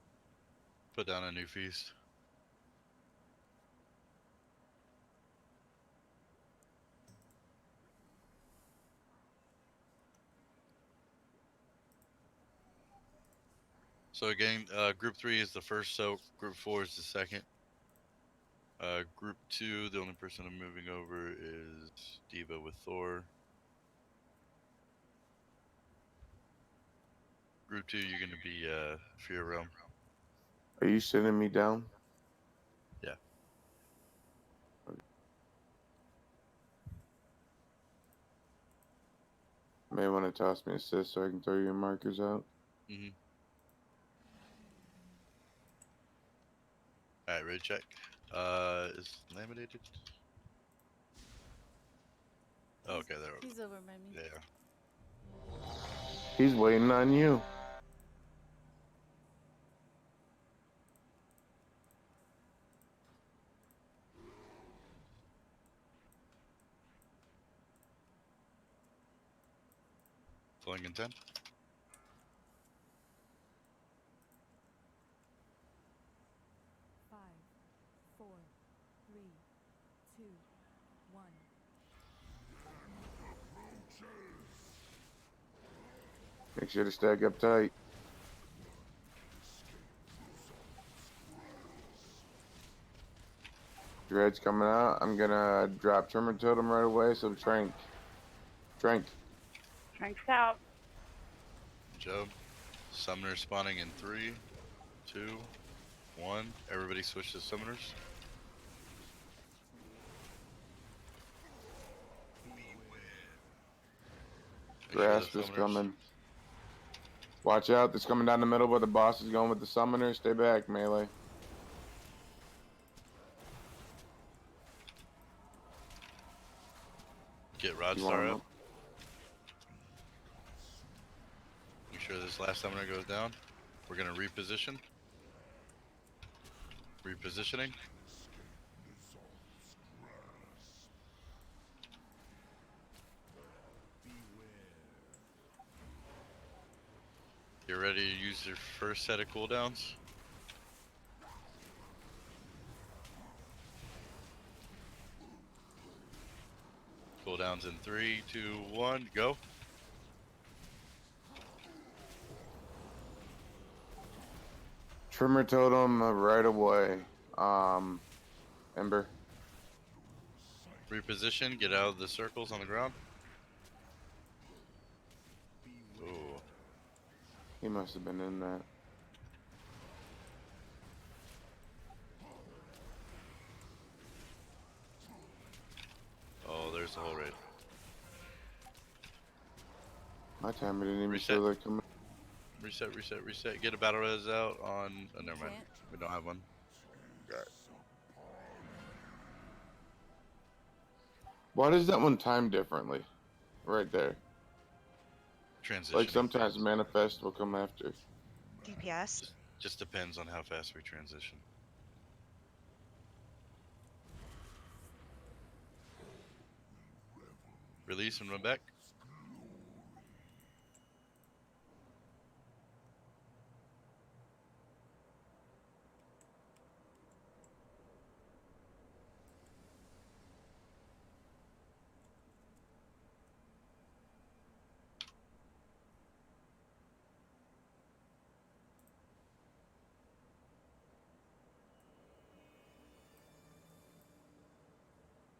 Put down a new feast. So again, group 3 is the first soak. Group 4 is the second. Group 2, the only person I'm moving over is Diva with Thor. Group 2, you're gonna be Fear Realm. Are you sitting me down? Yeah. May want to toss me assist so I can throw your markers out. Mm-hmm. Alright, ready check. Is laminated? Oh, okay, there we go. He's over by me. Yeah. He's waiting on you. Flowing in 10. Five, four, three, two, one. Make sure to stack up tight. Dread's coming out. I'm gonna drop Tremor Totem right away, so Trank. Trank. Frank's out. Joe. Summoner spawning in 3, 2, 1. Everybody switch to summoners. Make sure Grasp they're is summoners. coming. Watch out, it's coming down the middle where the boss is going with the summoner. Stay back, melee. Get You want Rodstar him up. up? Make sure this last summoner goes down. We're gonna reposition. Repositioning. Get ready to use your first set of cooldowns. Cooldowns in 3, 2, 1, go. Tremor Totem right away. Ember. Reposition, get out of the circles on the ground. Ooh. He must have been in that. Oh, there's the whole raid. My timer didn't even Reset. show that coming. Reset, reset, reset. Get a battle res out on. Oh, never mind. Can't. We don't have one. Why does that one time differently? Right there. Transitioning. Like sometimes Manifest will come after. DPS. Just depends on how fast we transition. Release and run back.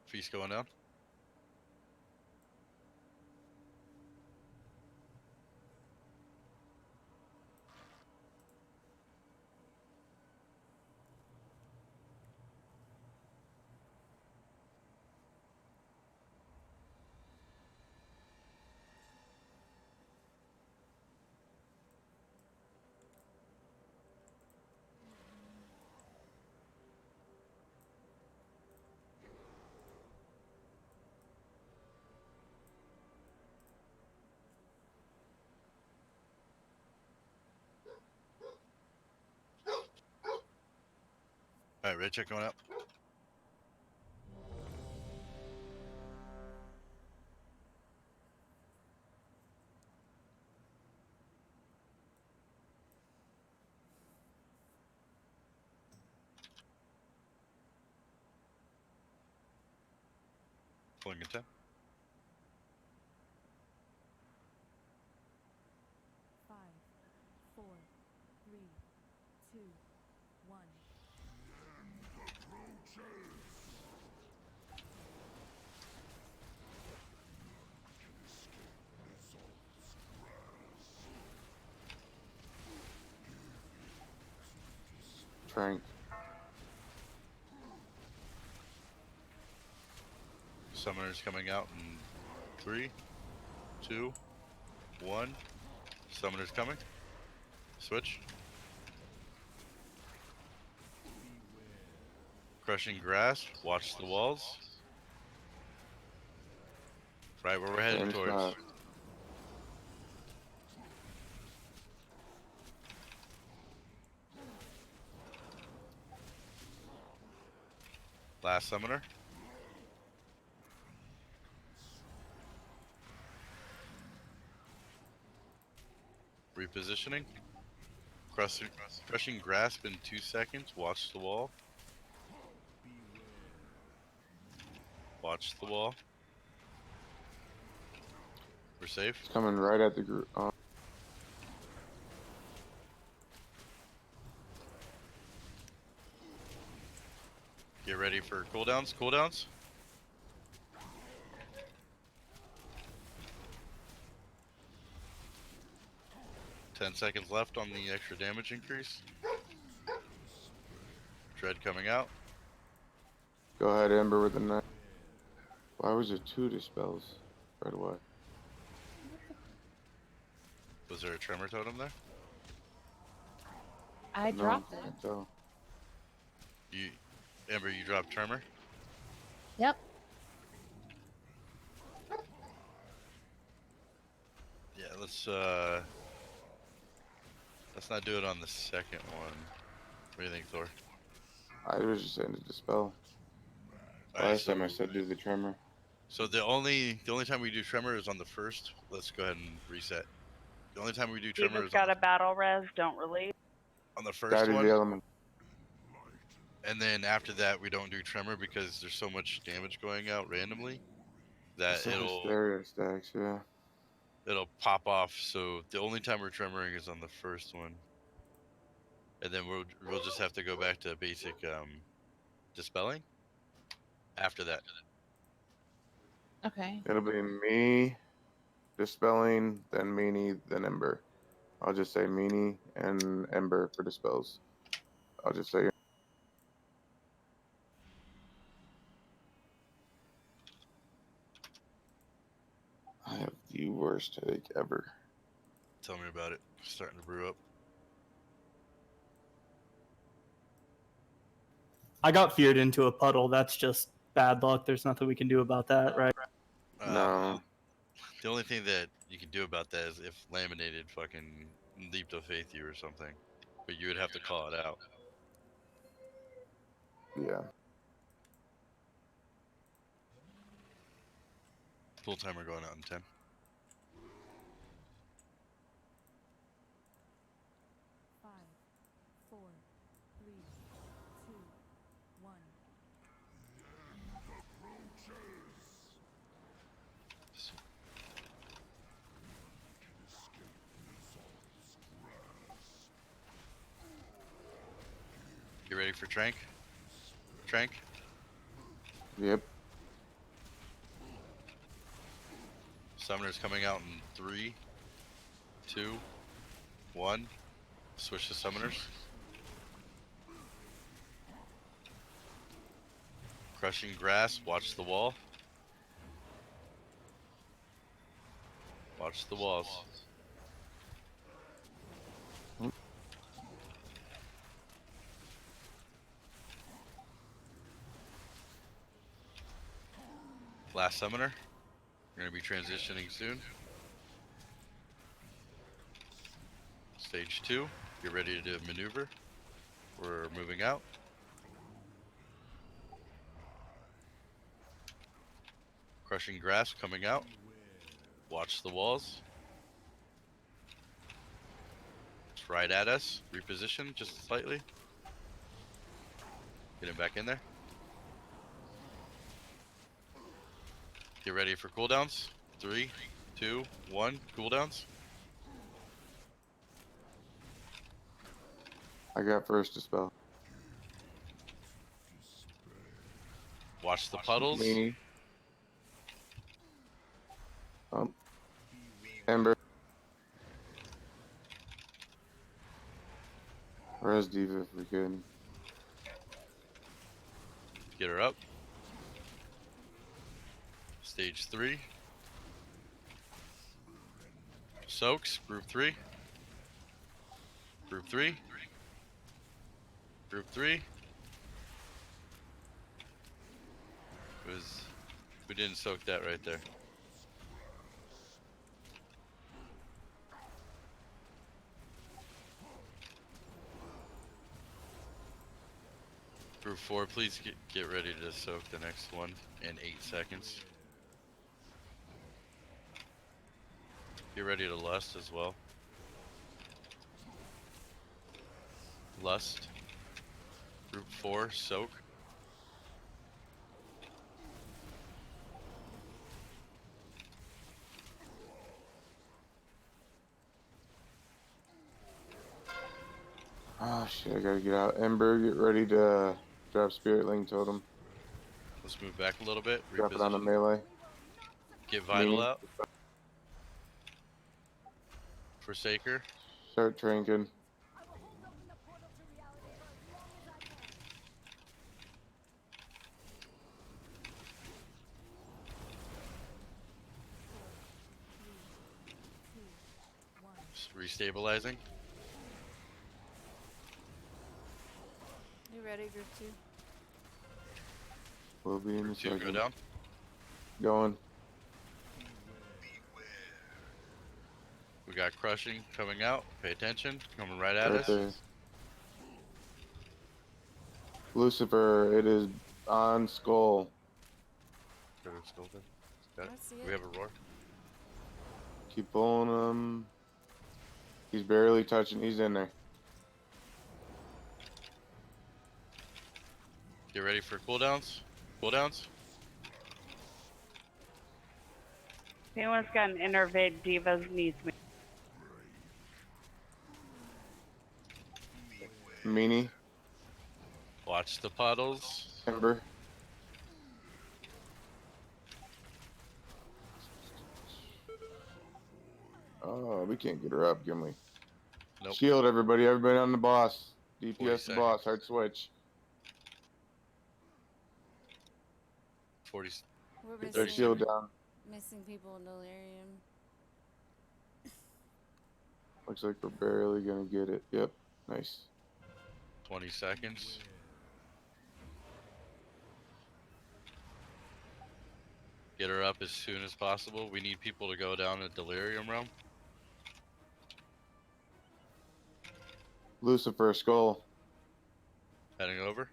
Feast going down. All right, red check going out. Pulling a 10. 5, 4, 3, 2, 1. Trank. Summoners coming out in 3, 2, 1. Summoners coming. Switch. Crushing grass. Watch the walls. Right where we're heading Same towards. spot. Last summoner. Repositioning. Crushing grasp in 2 seconds. Watch the wall. Watch the wall. We're safe. It's coming right at the group. Get ready for cooldowns. Cooldowns. Ten seconds left on the extra damage increase. Dread coming out. Go ahead, Ember, with the knife. Why was it 2 dispels right away? Was there a tremor totem there? I No, dropped it. So You, Ember, you dropped tremor. Yep. Yeah, let's not do it on the second one. What do you think, Thor? I was just saying to dispel. Alright, Last time I said do the tremor. So the only time we do tremor is on the first. Let's go ahead and reset. The only time we do tremor Diva's is got a battle res. Don't release. on the first Guided one. the element. And then after that, we don't do tremor because there's so much damage going out randomly that It's the hysteria stacks, yeah. it'll pop off. So the only time we're tremoring is on the first one, and then we'll just have to go back to basic dispelling after that. Okay. It'll be me dispelling, then Meanie, then Ember. I'll just say Meanie and Ember for dispels. I'll just say I have the worst headache ever. Tell me about it. Starting to brew up. I got feared into a puddle. That's just bad luck. There's nothing we can do about that, right? No. The only thing that you can do about that is if laminated fucking leaped of faith you or something, but you would have to call it out. Yeah. Full timer going out in 10. 5, 4, 3, 2, 1. You ready for Trank? Trank? Yep. Summoner's coming out in 3, 2, 1. Switch to Summoners. Crushing grass. Watch the wall. Watch the walls. Last Summoner. We're going to be transitioning soon. Stage 2. Get ready to maneuver. We're moving out. Crushing grasp coming out. Watch the walls. It's right at us. Reposition just slightly. Get him back in there. Get ready for cooldowns. 3, 2, 1. Cooldowns. I got first dispel. Watch the puddles. Meanie. Ember. Res Diva if we could. Get her up. Stage 3. Soaks. Group 3. Group 3. Group 3. We didn't soak that right there. Group 4, please get ready to soak the next one in 8 seconds. Get ready to lust as well. Lust. Group 4, soak. Oh shit, I gotta get out. Ember, get ready to drop Spirit Link Totem. Let's move back a little bit. Drop it on the Reposition. melee. Get Vital Meanie. out. Forsaker. Start tranking. Restabilizing. You ready, group 2? We'll be in a Group 2, second. go down. Going. We got crushing coming out. Pay attention. Coming right at Right us. there. Lucifer, it is on Skull. Got I it. see We it. have a roar. Keep pulling him. He's barely touching. He's in there. Get ready for cooldowns. Cooldowns. If anyone's got an Innervate Divas needs me. Meanie. Watch the puddles. Ember. Oh, we can't get her up, can we? Nope. Shield everybody. Everybody on the boss. 40 DPS the boss. Hard switch. 40. We're Get their missing, shield down. missing people in delirium. Looks like we're barely gonna get it. Yep. Nice. 20 seconds. Get her up as soon as possible. We need people to go down to Delirium Realm. Lucifer, Skull. Heading over.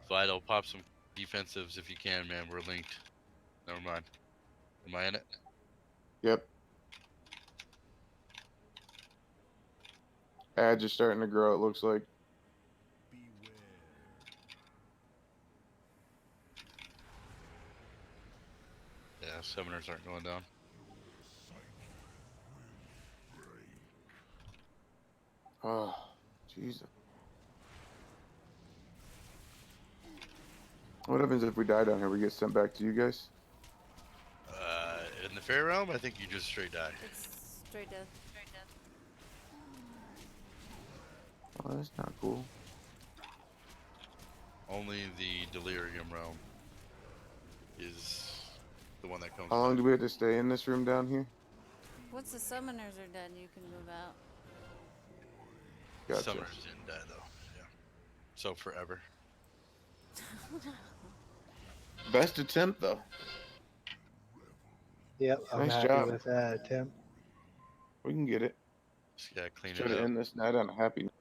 Vital, pop some defensives if you can, man. We're linked. Never mind. Am I in it? Yep. Ads are starting to grow, it looks like. Yeah, summoners aren't going down. Oh, Jesus. What happens if we die down here? We get sent back to you guys? In the Fair Realm, I think you just straight die. It's straight death. Oh, that's not cool. Only the Delirium Realm is the one that comes How long back. do we have to stay in this room down here? Once the summoners are done, you can move out. Gotcha. Summoners didn't die though. Yeah. So forever. Best attempt though. Yep, I'm Nice happy job. with that attempt. We can get it. Just gotta clean Try it to up. end this night on a happy note.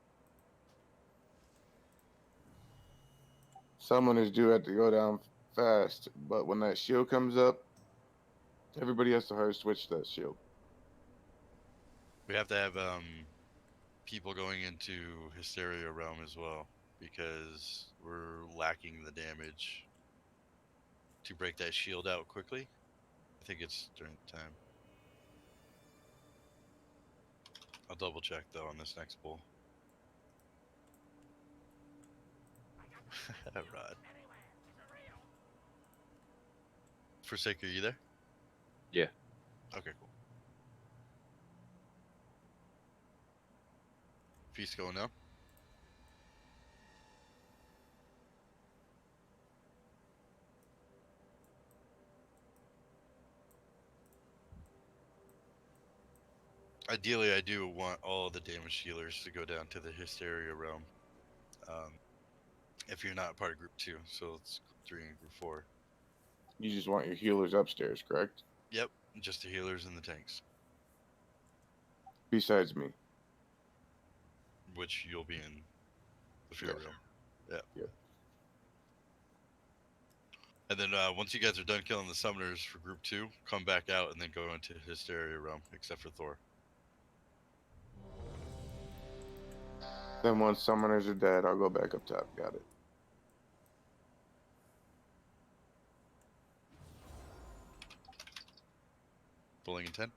Summoners do have to go down fast, but when that shield comes up, everybody has to hard switch that shield. We have to have people going into Hysteria Realm as well, because we're lacking the damage to break that shield out quickly. I think it's during the time. I'll double check though on this next pull. Rod. Forsaker, you there? Yeah. Okay, cool. Feast going now? Ideally, I do want all the damage healers to go down to the Hysteria Realm. If you're not part of Group 2, so it's Group 3 and Group 4. You just want your healers upstairs, correct? Yep, just the healers and the tanks, Besides me. which you'll be in the Fear Yes. Realm. Yeah. Yep. And then once you guys are done killing the summoners for Group 2, come back out and then go into Hysteria Realm, except for Thor. Then once summoners are dead, I'll go back up top. Got it. Pulling in 10.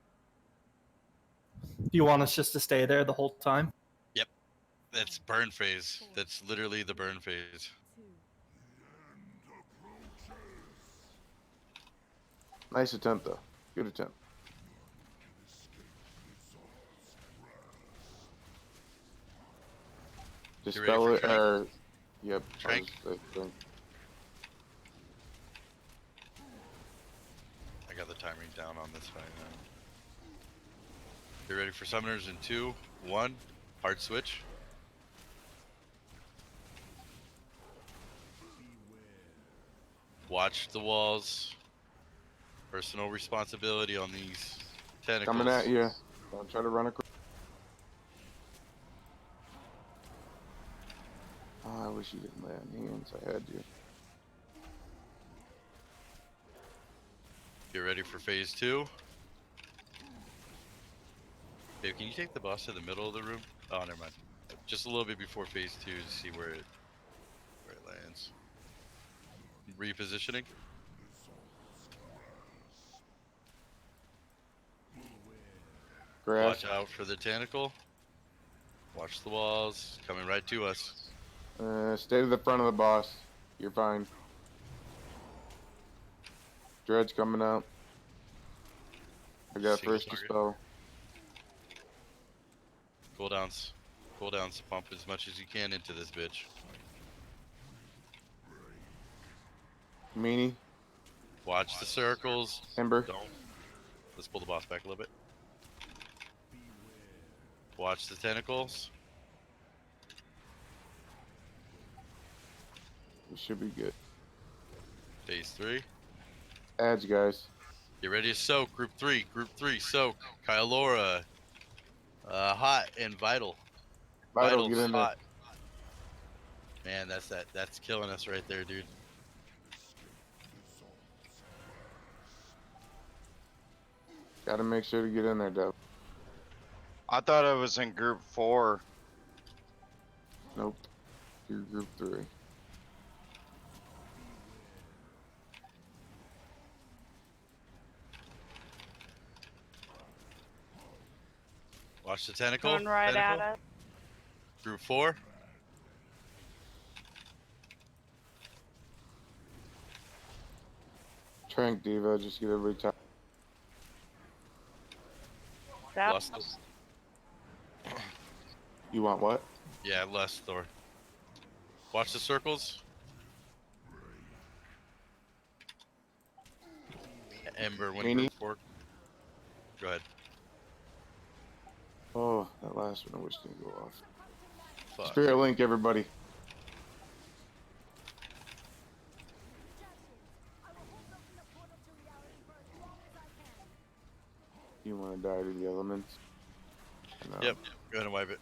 Do you want us just to stay there the whole time? Yep. That's burn phase. That's literally the burn phase. Nice attempt, though. Good attempt. Dispel it, or... Yep. Trank? I got the timing down on this right now. Get ready for summoners in 2, 1. Hard switch. Watch the walls. Personal responsibility on these tentacles. Coming at you. Don't try to run across. Oh, I wish you didn't lay on hands. I had you. Get ready for phase 2. Dave, can you take the boss to the middle of the room? Oh, never mind. Just a little bit before phase 2 to see where it lands. Repositioning. Grass. Watch out for the tentacle. Watch the walls. Coming right to us. Stay to the front of the boss. You're fine. Dredge coming out. I got Single first target. dispel. Cooldowns. Cooldowns. Pump as much as you can into this bitch. Meanie. Watch the circles. Ember. Don't. Let's pull the boss back a little bit. Watch the tentacles. We should be good. Phase 3. Ads, guys. Get ready to soak. Group 3. Group 3. Soak. Kylora. Hot and vital. Vital, get Vital's in there. hot. Man, that's killing us right there, dude. Gotta make sure to get in there, Dev. I thought I was in group 4. Nope. You're group 3. Watch the tentacle. Coming right Tentacle. at us. Group 4. Trank Diva, just get everybody top. Zap. Lost. You want what? Yeah, less Thor. Watch the circles. Ember when Meanie. group 4. Go ahead. Oh, that last one I wish didn't go off. Fuck. Spirit Link, everybody. You want to die to the elements? No. Yep. Go ahead and wipe it.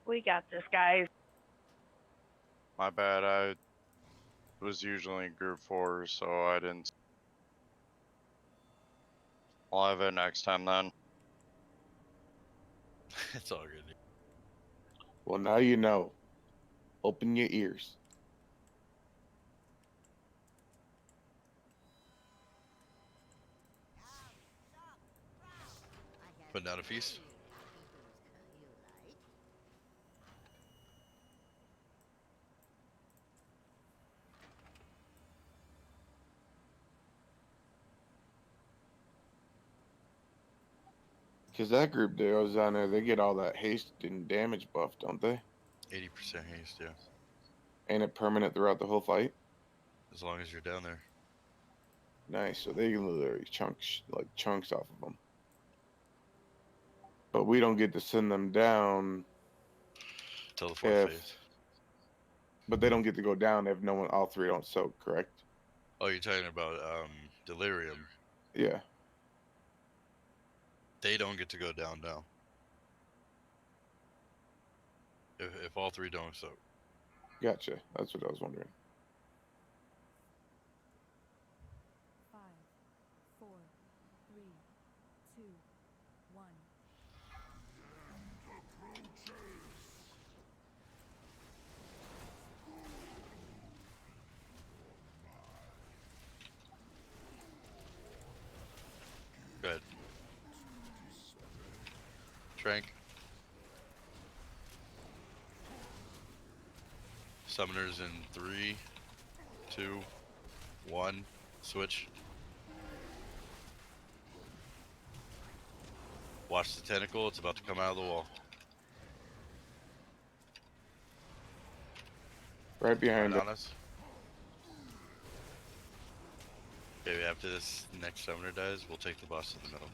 We got this, guys. My bad. I was usually in group 4, so I didn't. I'll have it next time then. It's all good. Well, now you know. Open your ears. Putting down a feast. Because that group that was on there, they get all that haste and damage buff, don't they? 80% haste, yeah. Ain't it permanent throughout the whole fight? As long as you're down there. Nice. So they can literally chunks off of them. But we don't get to send them down Till the fourth phase. But they don't get to go down if no one, all three don't soak, correct? Oh, you're talking about delirium. Yeah. They don't get to go down now. If all three don't soak. Gotcha. That's what I was wondering. 5, 4, 3, 2, 1. Good. Trank. Summoners in 3, 2, 1. Switch. Watch the tentacle. It's about to come out of the wall. Right behind Right us. on us. Okay, after this next summoner dies, we'll take the boss to the middle.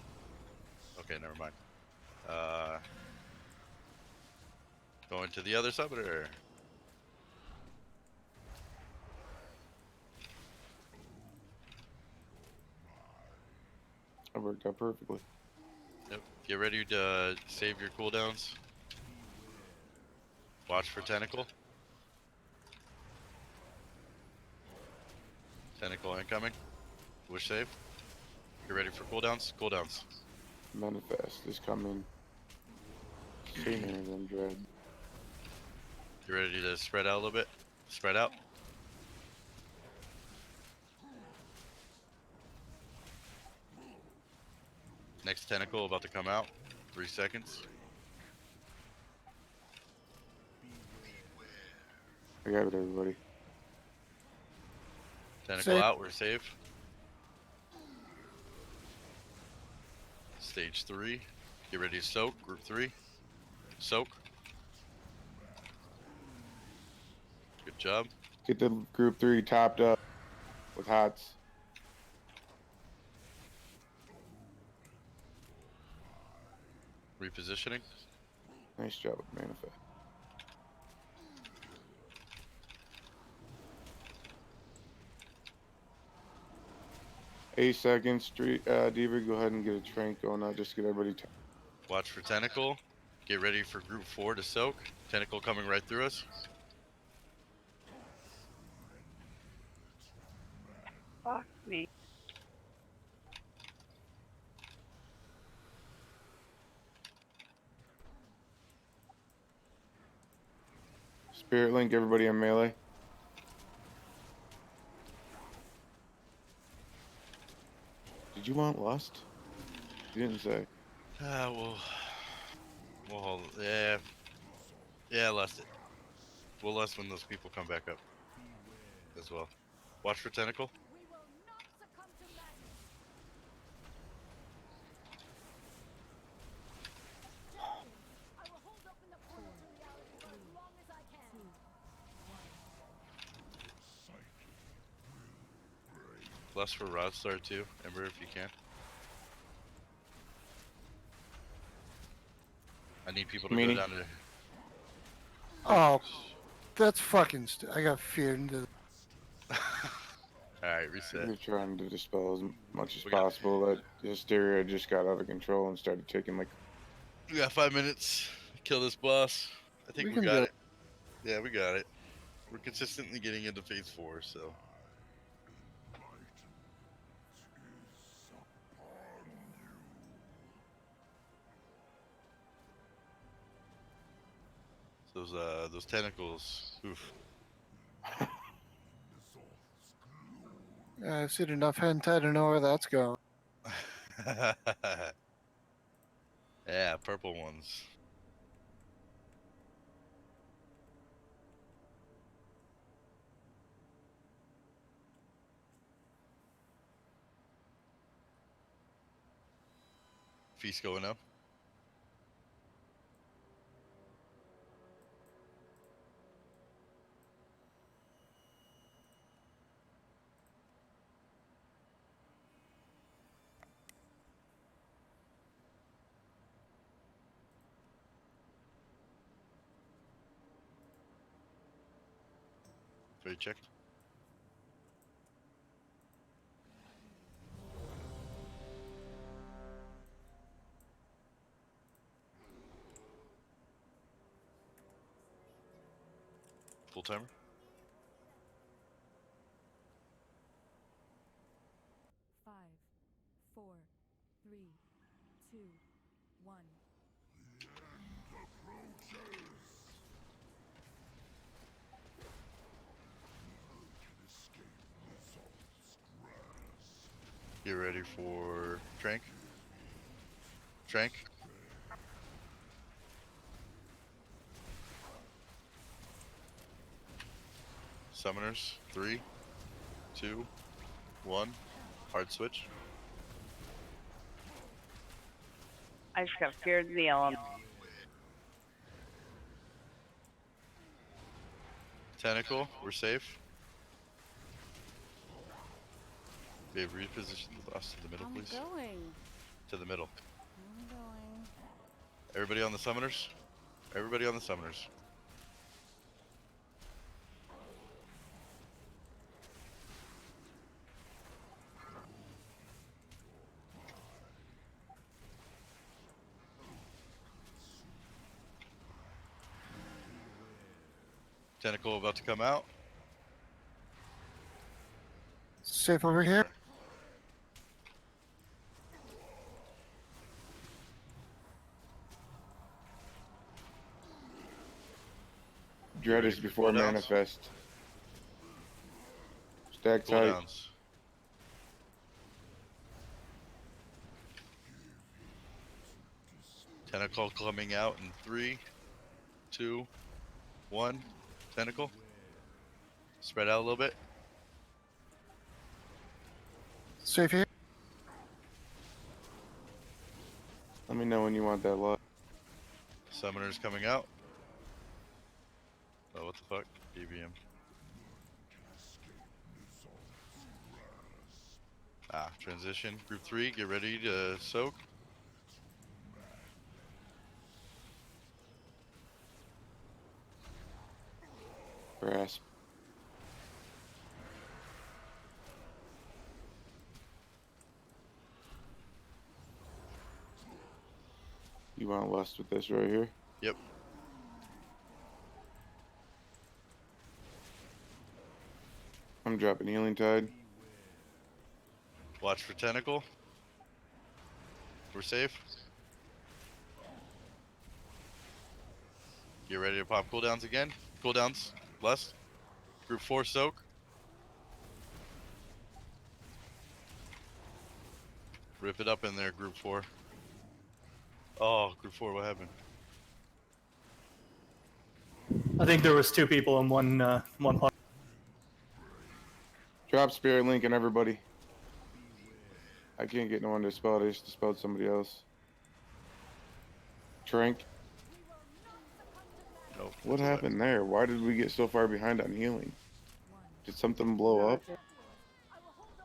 Okay, never mind. Going to the other summoner. That worked out perfectly. Yep. Get ready to save your cooldowns. Watch for tentacle. Tentacle incoming. Wish save. Get ready for cooldowns. Cooldowns. Manifest is coming sooner than dread. You ready to spread out a little bit? Spread out. Next tentacle about to come out. 3 seconds. I got it, everybody. Tentacle Safe. out. We're safe. Stage 3. Get ready to soak. Group 3. Soak. Good job. Get the group 3 topped up with hots. Repositioning. Nice job with manifest. Eight seconds, Diva, go ahead and get a trank going out. Just get everybody. Watch for tentacle. Get ready for group 4 to soak. Tentacle coming right through us. Fuck me. Spirit Link, everybody in melee. Did you want Lust? You didn't say. We'll hold. Yeah. Yeah, lust it. We'll lust when those people come back up as well. Watch for tentacle. We will not succumb to madness. I will hold open the portal to reality for as long as I can. Lust for Rod Star too, Ember, if you can. I need people to Meanie. go down to. Oh, that's fucking. I got feared into. Alright, reset. We're trying to dispel as much as We got- possible. That hysteria just got out of control and started taking like. We got 5 minutes. Kill this boss. I think We we can got do it. Yeah, we got it. We're consistently getting into phase 4, so. Those tentacles. Oof. I've seen enough hentai to know where that's going. Yeah, purple ones. Feast going up. Very checked. Full timer. Five, four, three, two, one. Get ready for Trank. Trank. Summoners. 3, 2, 1. Hard switch. I just got feared in the element. Tentacle. We're safe. Okay, reposition the boss to the middle, I'm please. going. To the middle. I'm going. Everybody on the summoners. Everybody on the summoners. Tentacle about to come out. Safe over here. Dread is before Cooldowns. manifest. Stack tight. Cooldowns. Tentacle coming out in 3, 2, 1. Tentacle. Spread out a little bit. Safe here. Let me know when you want that lot. Summoners coming out. Oh, what the fuck? DBM. Transition. Group 3, get ready to soak. Grasp. You want lust with this right here? Yep. I'm dropping healing tide. Watch for tentacle. We're safe. Get ready to pop cooldowns again. Cooldowns. Lust. Group 4 soak. Rip it up in there, group 4. Oh, group 4, what happened? I think there was 2 people in one part. Drop spirit link and everybody. I can't get no one to spell it. I just dispelled somebody else. Trank. Nope. What happened there? Why did we get so far behind on healing? Did something blow up?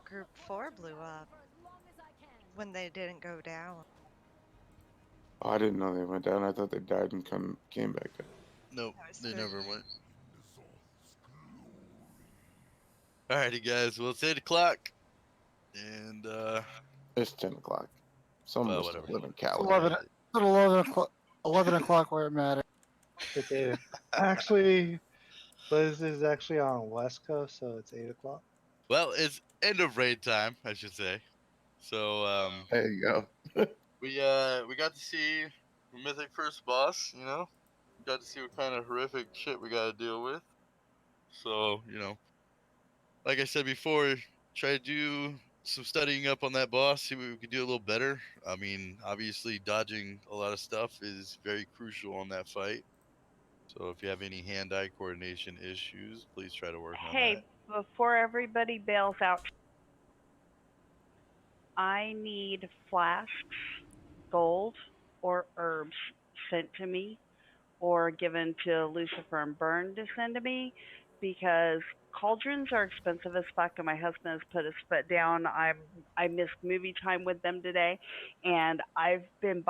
Group 4 blew up when they didn't go down. Oh, I didn't know they went down. I thought they died and came back up. Nope, they never went. Alrighty, guys. Well, it's 8 o'clock. And, It's 10 o'clock. Some well, must whatever. live in It's Cali. 11. It's 11 o'clock. 11 o'clock where it matters. It's 8. Actually, this is actually on West Coast, so it's 8 o'clock. Well, it's end of raid time, I should say. So There you go. we got to see the mythic first boss. You know, got to see what kind of horrific shit we got to deal with. So like I said before, try to do some studying up on that boss, see what we could do a little better. I mean, obviously, dodging a lot of stuff is very crucial on that fight. So if you have any hand-eye coordination issues, please try to work on that. Hey, before everybody bails out, I need flasks, gold, or herbs sent to me or given to Lucifer and Byrne to send to me because cauldrons are expensive as fuck, and my husband has put his foot down. I missed movie time with them today, and I've been